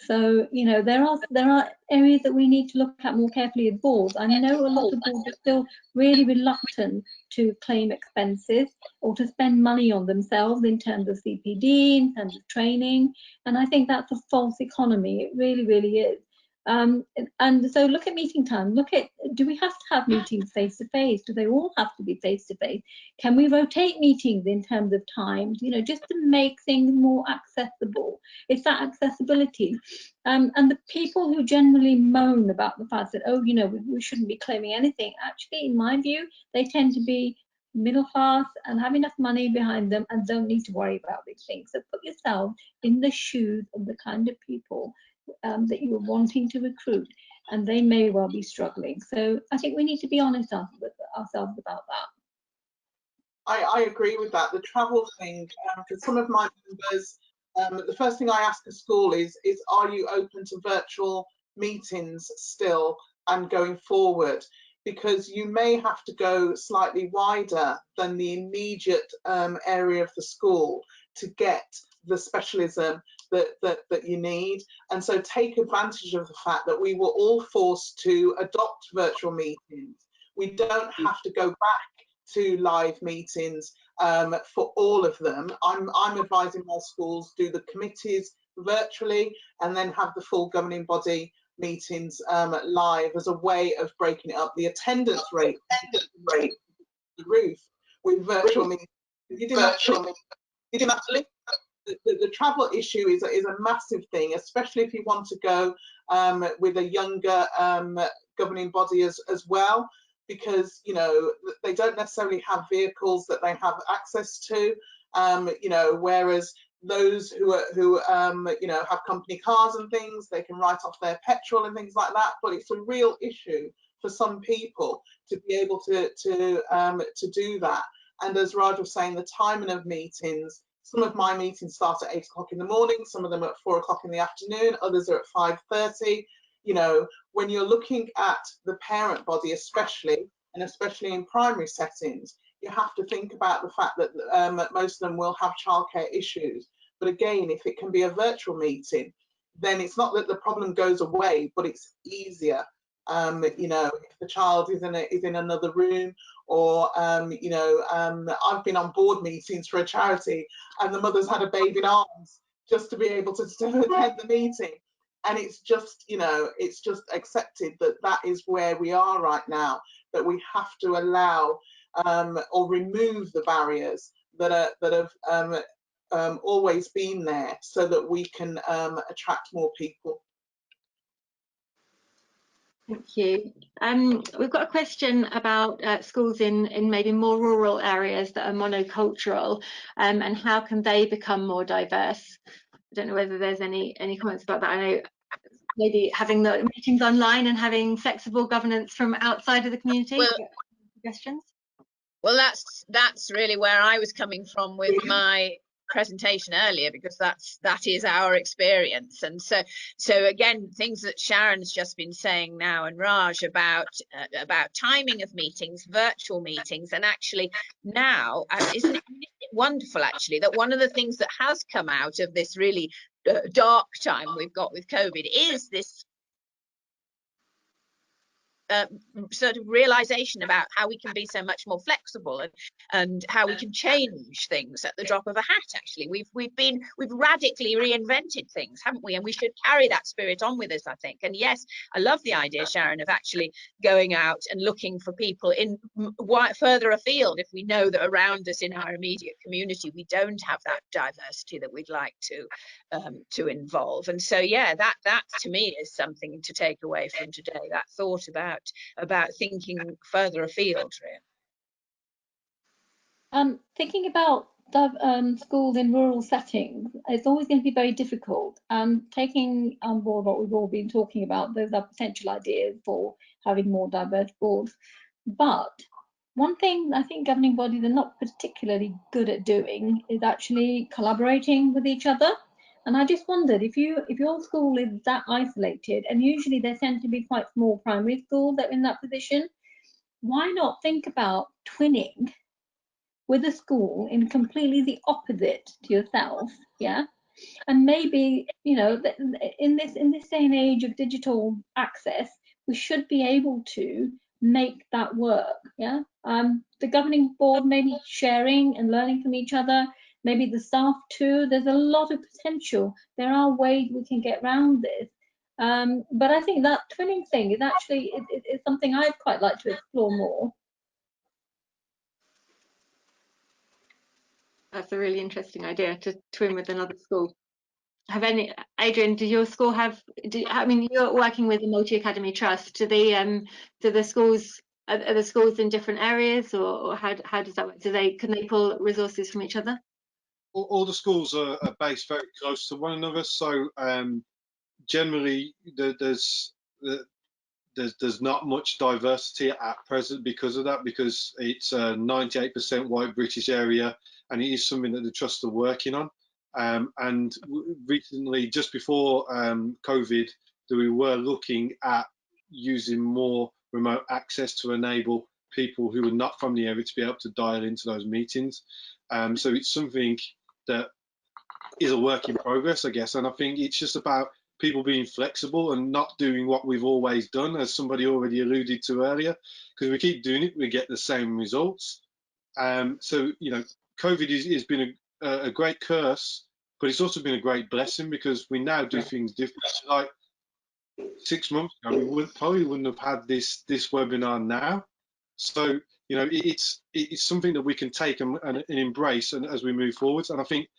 So, you know, there are areas that we need to look at more carefully at boards. I know a lot of boards are still really reluctant to claim expenses or to spend money on themselves in terms of CPD, in terms of training. And I think that's a false economy. It really, really is. And so look at meeting time. Look at, do we have to have meetings face to face? Do they all have to be face to face? Can we rotate meetings in terms of times? You know, just to make things more accessible. It's that accessibility. And the people who generally moan about the fact that, oh, you know, we shouldn't be claiming anything. Actually, in my view, they tend to be middle class and have enough money behind them and don't need to worry about these things. So put yourself in the shoes of the kind of people that you're wanting to recruit, and they may well be struggling. So I think we need to be honest with ourselves about that. I agree with that. The travel thing, for some of my members, the first thing I ask a school is are you open to virtual meetings still and going forward? Because you may have to go slightly wider than the immediate area of the school to get the specialism that you need. And so take advantage of the fact that we were all forced to adopt virtual meetings. We don't have to go back to live meetings for all of them. I'm advising my schools do the committees virtually and then have the full governing body meetings live as a way of breaking it up. The attendance rate the roof with virtual meetings. You didn't have to the travel issue is a massive thing, especially if you want to go with a younger governing body as well, because you know they don't necessarily have vehicles that they have access to, you know, whereas those who you know have company cars and things, they can write off their petrol and things like that. But it's a real issue for some people to be able to do that. And as Raj was saying, the timing of meetings. Some of my meetings start at 8 o'clock in the morning, some of them are at 4 o'clock in the afternoon, others are at 5:30. You know, when you're looking at the parent body, especially in primary settings, you have to think about the fact that most of them will have childcare issues. But again, if it can be a virtual meeting, then it's not that the problem goes away, but it's easier. You know, if the child is in another room, or you know, I've been on board meetings for a charity and the mother's had a baby in arms just to be able to attend the meeting. And it's just, you know, it's just accepted that that is where we are right now, that we have to allow or remove the barriers that have always been there, so that we can attract more people. Thank you. We've got a question about schools in maybe more rural areas that are monocultural, and how can they become more diverse? I don't know whether there's any comments about that. I know maybe having the meetings online and having flexible governance from outside of the community. Well, suggestions? Well, that's really where I was coming from with my presentation earlier, because that is our experience. And so again, things that Sharon's just been saying now, and Raj, about timing of meetings, virtual meetings. And actually now, isn't it wonderful actually that one of the things that has come out of this really dark time we've got with COVID is this sort of realization about how we can be so much more flexible, and how we can change things at the drop of a hat. Actually, we've radically reinvented things, haven't we? And we should carry that spirit on with us, I think. And yes, I love the idea, Sharon, of actually going out and looking for people in further afield if we know that around us in our immediate community we don't have that diversity that we'd like to involve. And so yeah, that to me is something to take away from today, that thought about thinking further afield, really. Thinking about schools in rural settings, it's always going to be very difficult. Taking on board what we've all been talking about, those are potential ideas for having more diverse boards. But one thing I think governing bodies are not particularly good at doing is actually collaborating with each other. And I just wondered if your school is that isolated, and usually they tend to be quite small primary schools that are in that position, why not think about twinning with a school in completely the opposite to yourself, yeah? And maybe, you know, in this day and age of digital access, we should be able to make that work, yeah? The governing board maybe sharing and learning from each other, maybe the staff too. There's a lot of potential. There are ways we can get around this. But I think that twinning thing is actually it's something I'd quite like to explore more. That's a really interesting idea, to twin with another school. Adrian, does your school have, I mean, you're working with the multi-academy trust. Do the schools, are the schools in different areas, or how does that work? Can they pull resources from each other? All the schools are based very close to one another, so generally there's not much diversity at present because of that, because it's a 98% white British area, and it is something that the trust are working on. And recently, just before COVID, we were looking at using more remote access to enable people who are not from the area to be able to dial into those meetings. So it's something that is a work in progress, I guess. And I think it's just about people being flexible and not doing what we've always done, as somebody already alluded to earlier, because we keep doing it, we get the same results. So, you know, COVID has been a great curse, but it's also been a great blessing, because we now do things differently. Like 6 months ago, we probably wouldn't have had this webinar now. So, you know, it's something that we can take and embrace, and as we move forwards. And I think,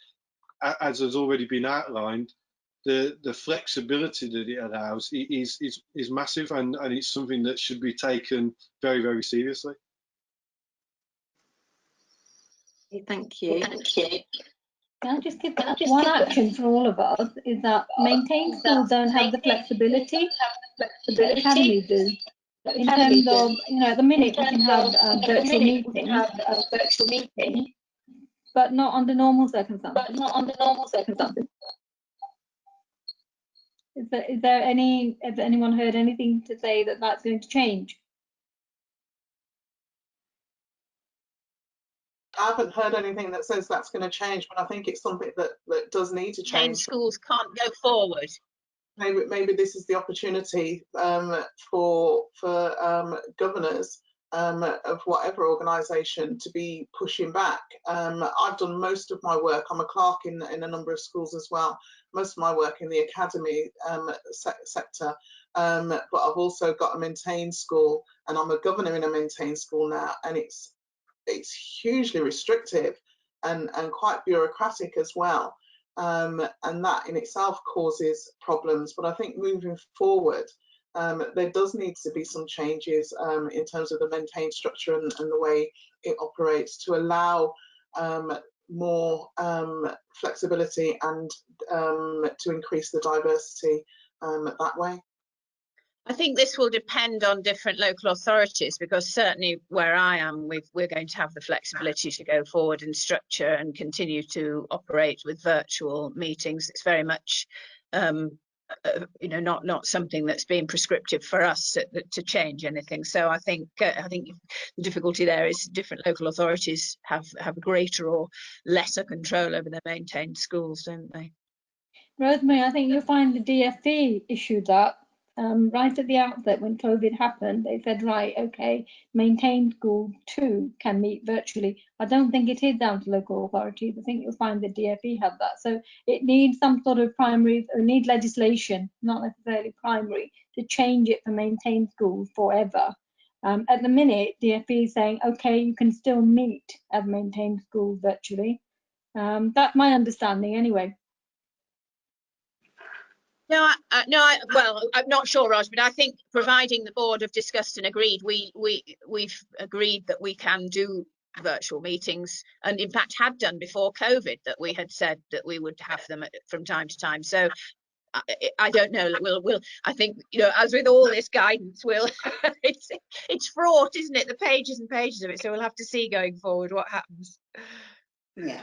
as has already been outlined, the flexibility that it allows is massive, and it's something that should be taken very, very seriously. Thank you. Can I just give one action for all of us, is that maintained schools don't have the flexibility that academies do. In terms of, you know, at the minute we can have virtual meetings, but not under normal circumstances. Has anyone heard anything to say that that's going to change? I haven't heard anything that says that's going to change, but I think it's something that does need to change. Schools can't go forward. Maybe this is the opportunity for governors of whatever organisation to be pushing back. I've done most of my work. I'm a clerk in a number of schools as well. Most of my work in the academy sector, but I've also got a maintained school, and I'm a governor in a maintained school now, and it's hugely restrictive and quite bureaucratic as well. And that in itself causes problems. But I think moving forward, there does need to be some changes in terms of the maintained structure and the way it operates, to allow more flexibility and to increase the diversity that way. I think this will depend on different local authorities, because certainly where I am, we're going to have the flexibility to go forward and structure and continue to operate with virtual meetings. It's very much, you know, not something that's being prescriptive for us to change anything. So I think the difficulty there is different local authorities have greater or lesser control over their maintained schools, don't they? Rosemary, I think you'll find the DfE issued that. Right at the outset, when COVID happened, they said, right, okay, maintained schools too can meet virtually. I don't think it is down to local authorities. I think you'll find the DfE have that. So it needs some sort of primary, or need legislation, not necessarily primary, to change it for maintained schools forever. At the minute, DfE is saying, okay, you can still meet as maintained schools virtually. That's my understanding anyway. Well, I'm not sure, Raj, but I think providing the board have discussed and agreed, we've agreed that we can do virtual meetings, and in fact had done before COVID, that we had said that we would have them from time to time. So I don't know. I think, you know, as with all this guidance, it's fraught, isn't it? The pages and pages of it. So we'll have to see going forward what happens. Yeah.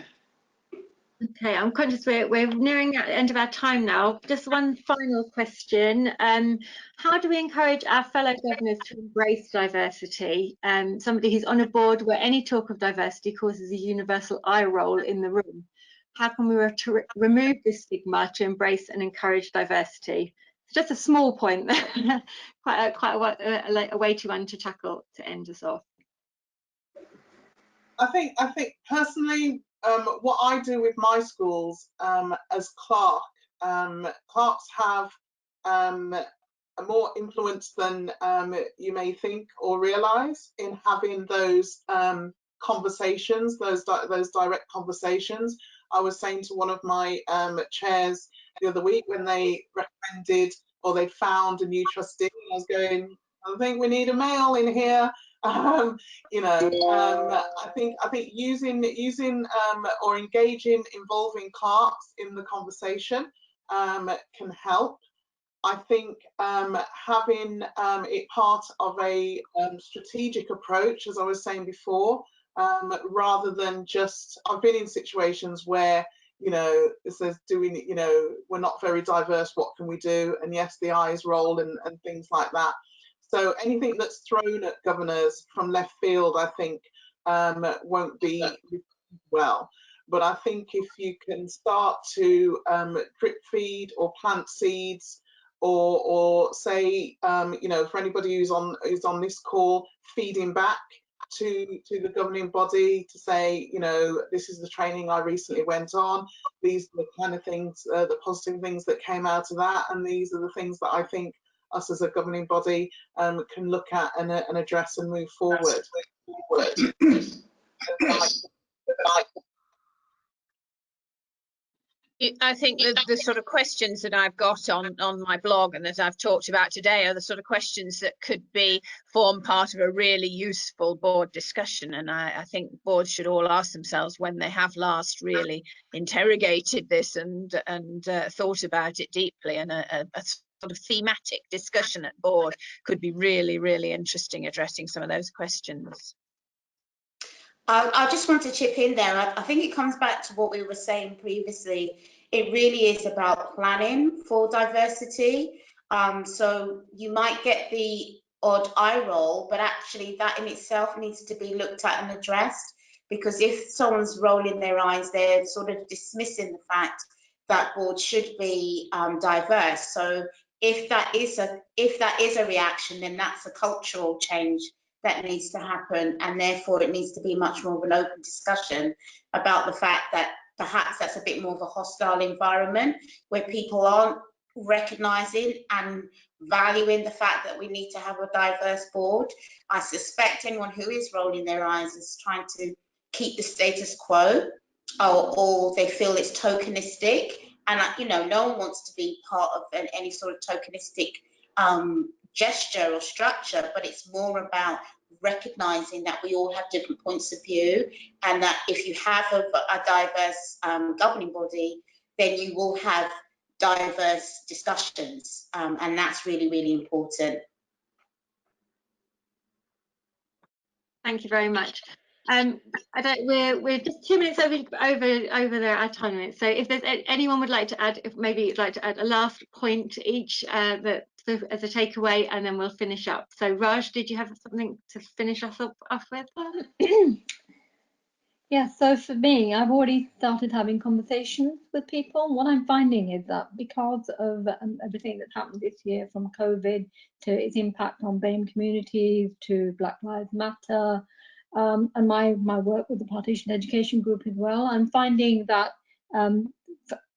Okay, I'm conscious we're nearing the end of our time now. Just one final question. How do we encourage our fellow governors to embrace diversity? Somebody who's on a board where any talk of diversity causes a universal eye roll in the room. How can we remove this stigma to embrace and encourage diversity? It's just a small point, quite a weighty one to tackle to end us off. I think personally, what I do with my schools as clerk, clerks have more influence than you may think or realise in having those conversations, those direct conversations. I was saying to one of my chairs the other week when they recommended or they found a new trustee, I was going, I think we need a male in here. You know, I think using or engaging, involving clerks in the conversation can help. I think having it part of a strategic approach, as I was saying before, rather than just, I've been in situations where, you know, it says, you know, we're not very diverse, what can we do? And yes, the eyes roll and things like that. So anything that's thrown at governors from left field, I think, won't be well. But I think if you can start to drip feed or plant seeds, or say, you know, for anybody who's on this call, feeding back to the governing body to say, you know, this is the training I recently went on, these are the kind of things, the positive things that came out of that, and these are the things that I think us as a governing body can look at and address and move forward. I think the sort of questions that I've got on my blog and that I've talked about today are the sort of questions that could form part of a really useful board discussion. And I think boards should all ask themselves when they have last really interrogated this and thought about it deeply. And a sort of thematic discussion at board could be really, really interesting, addressing some of those questions. I just want to chip in there. I think it comes back to what we were saying previously. It really is about planning for diversity. So you might get the odd eye roll, but actually that in itself needs to be looked at and addressed, because if someone's rolling their eyes, they're sort of dismissing the fact that boards should be diverse. So if that is a reaction, then that's a cultural change that needs to happen, and therefore it needs to be much more of an open discussion about the fact that perhaps that's a bit more of a hostile environment where people aren't recognising and valuing the fact that we need to have a diverse board. I suspect anyone who is rolling their eyes is trying to keep the status quo, or they feel it's tokenistic, and you know, no one wants to be part of any sort of tokenistic gesture or structure, but it's more about recognizing that we all have different points of view, and that if you have a diverse governing body, then you will have diverse discussions, and that's really, really important. Thank you very much. We're just 2 minutes over our time limit. So if there's anyone would like to add, if maybe you'd like to add a last point each that as a takeaway, and then we'll finish up. So Raj, did you have something to finish us off with? Yeah, so for me, I've already started having conversations with people. What I'm finding is that because of everything that's happened this year, from COVID to its impact on BAME communities to Black Lives Matter, and my work with the Partition Education Group as well, I'm finding that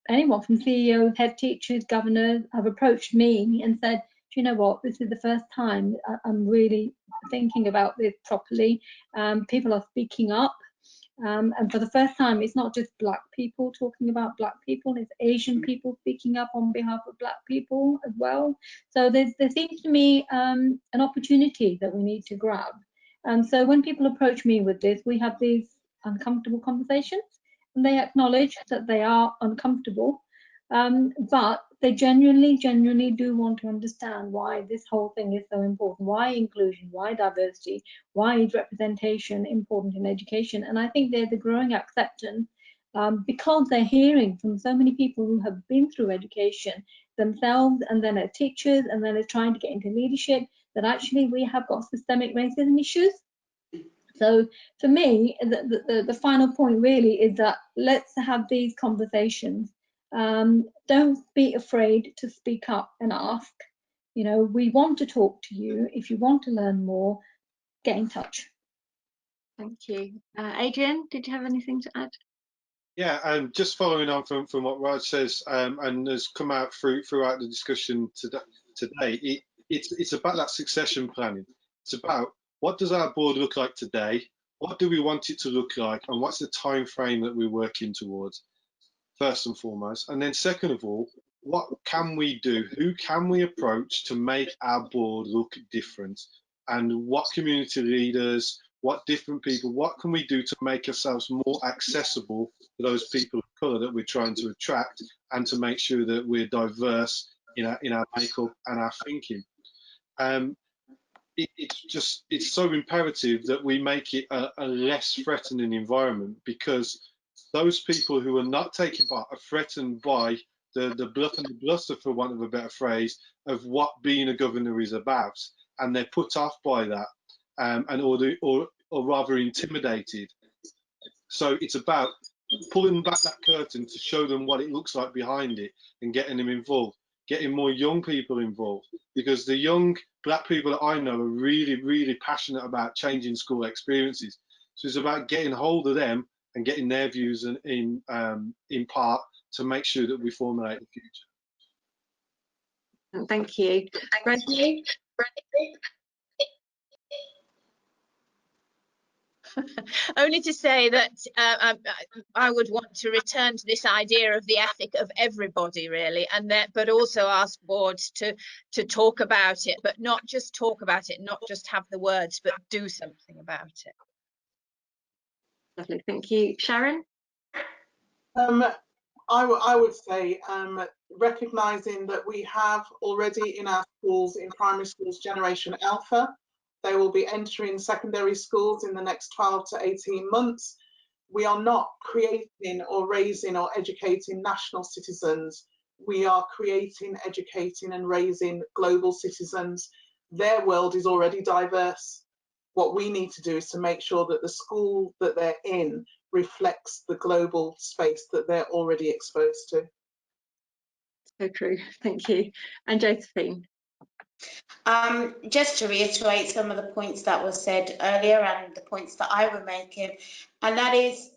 anyone from CEOs, head teachers, governors have approached me and said, do you know what, this is the first time I'm really thinking about this properly. People are speaking up. And for the first time, it's not just Black people talking about Black people, it's Asian people speaking up on behalf of Black people as well. So there seems to me an opportunity that we need to grab. And so when people approach me with this, we have these uncomfortable conversations, and they acknowledge that they are uncomfortable, but they genuinely do want to understand why this whole thing is so important, why inclusion, why diversity, why is representation important in education. And I think there's a growing acceptance because they're hearing from so many people who have been through education themselves, and then as teachers, and then as trying to get into leadership, that actually we have got systemic racism issues. So for me, the final point really is that let's have these conversations. Don't be afraid to speak up and ask. You know, we want to talk to you. If you want to learn more, get in touch. Thank you. Adrian, did you have anything to add? Yeah, just following on from what Raj says, and has come out throughout the discussion today, it's about that succession planning. It's about, what does our board look like today? What do we want it to look like? And what's the time frame that we're working towards, first and foremost? And then second of all, what can we do? Who can we approach to make our board look different? And what community leaders, what different people, what can we do to make ourselves more accessible to those people of colour that we're trying to attract, and to make sure that we're diverse in our makeup and our thinking? It's so imperative that we make it a less threatening environment, because those people who are not taking part are threatened by the bluff and the bluster, for want of a better phrase, of what being a governor is about, and they're put off by that, or rather intimidated. So it's about pulling back that curtain to show them what it looks like behind it, and getting them involved, getting more young people involved, because the young black people that I know are really, really passionate about changing school experiences. So it's about getting hold of them and getting their views in part, to make sure that we formulate the future. Thank you. Rosemary? Only to say that I would want to return to this idea of the ethic of everybody, really, and that, but also ask boards to talk about it, but not just talk about it, not just have the words, but do something about it. Lovely, thank you. Sharon? I would say recognising that we have already in our schools, in primary schools, Generation Alpha. They will be entering secondary schools in the next 12 to 18 months. We are not creating or raising or educating national citizens. We are creating, educating and raising global citizens. Their world is already diverse. What we need to do is to make sure that the school that they're in reflects the global space that they're already exposed to. So true, thank you. And Josephine? Just to reiterate some of the points that were said earlier and the points that I were making, and that is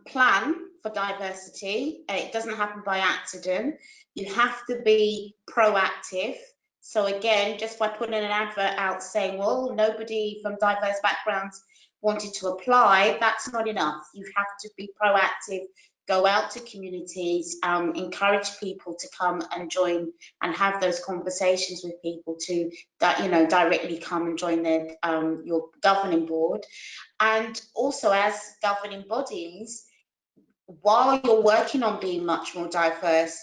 plan for diversity. It doesn't happen by accident. You have to be proactive. So again, just by putting an advert out saying, well, nobody from diverse backgrounds wanted to apply, that's not enough. You have to be proactive, go out to communities, encourage people to come and join and have those conversations with people to, directly come and join your governing board. And also, as governing bodies, while you're working on being much more diverse,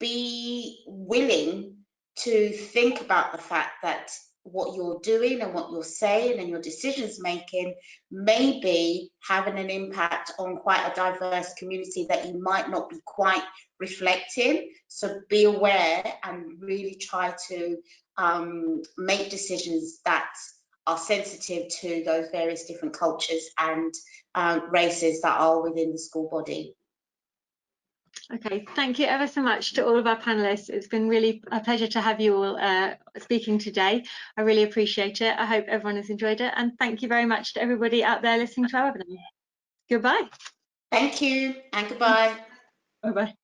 be willing to think about the fact that what you're doing and what you're saying and your decisions making may be having an impact on quite a diverse community that you might not be quite reflecting. So be aware and really try to make decisions that are sensitive to those various different cultures and races that are within the school body. Okay, thank you ever so much to all of our panelists. It's been really a pleasure to have you all speaking today. I really appreciate it. I hope everyone has enjoyed it, and thank you very much to everybody out there listening to our webinar. Goodbye. Thank you and goodbye. Bye-bye.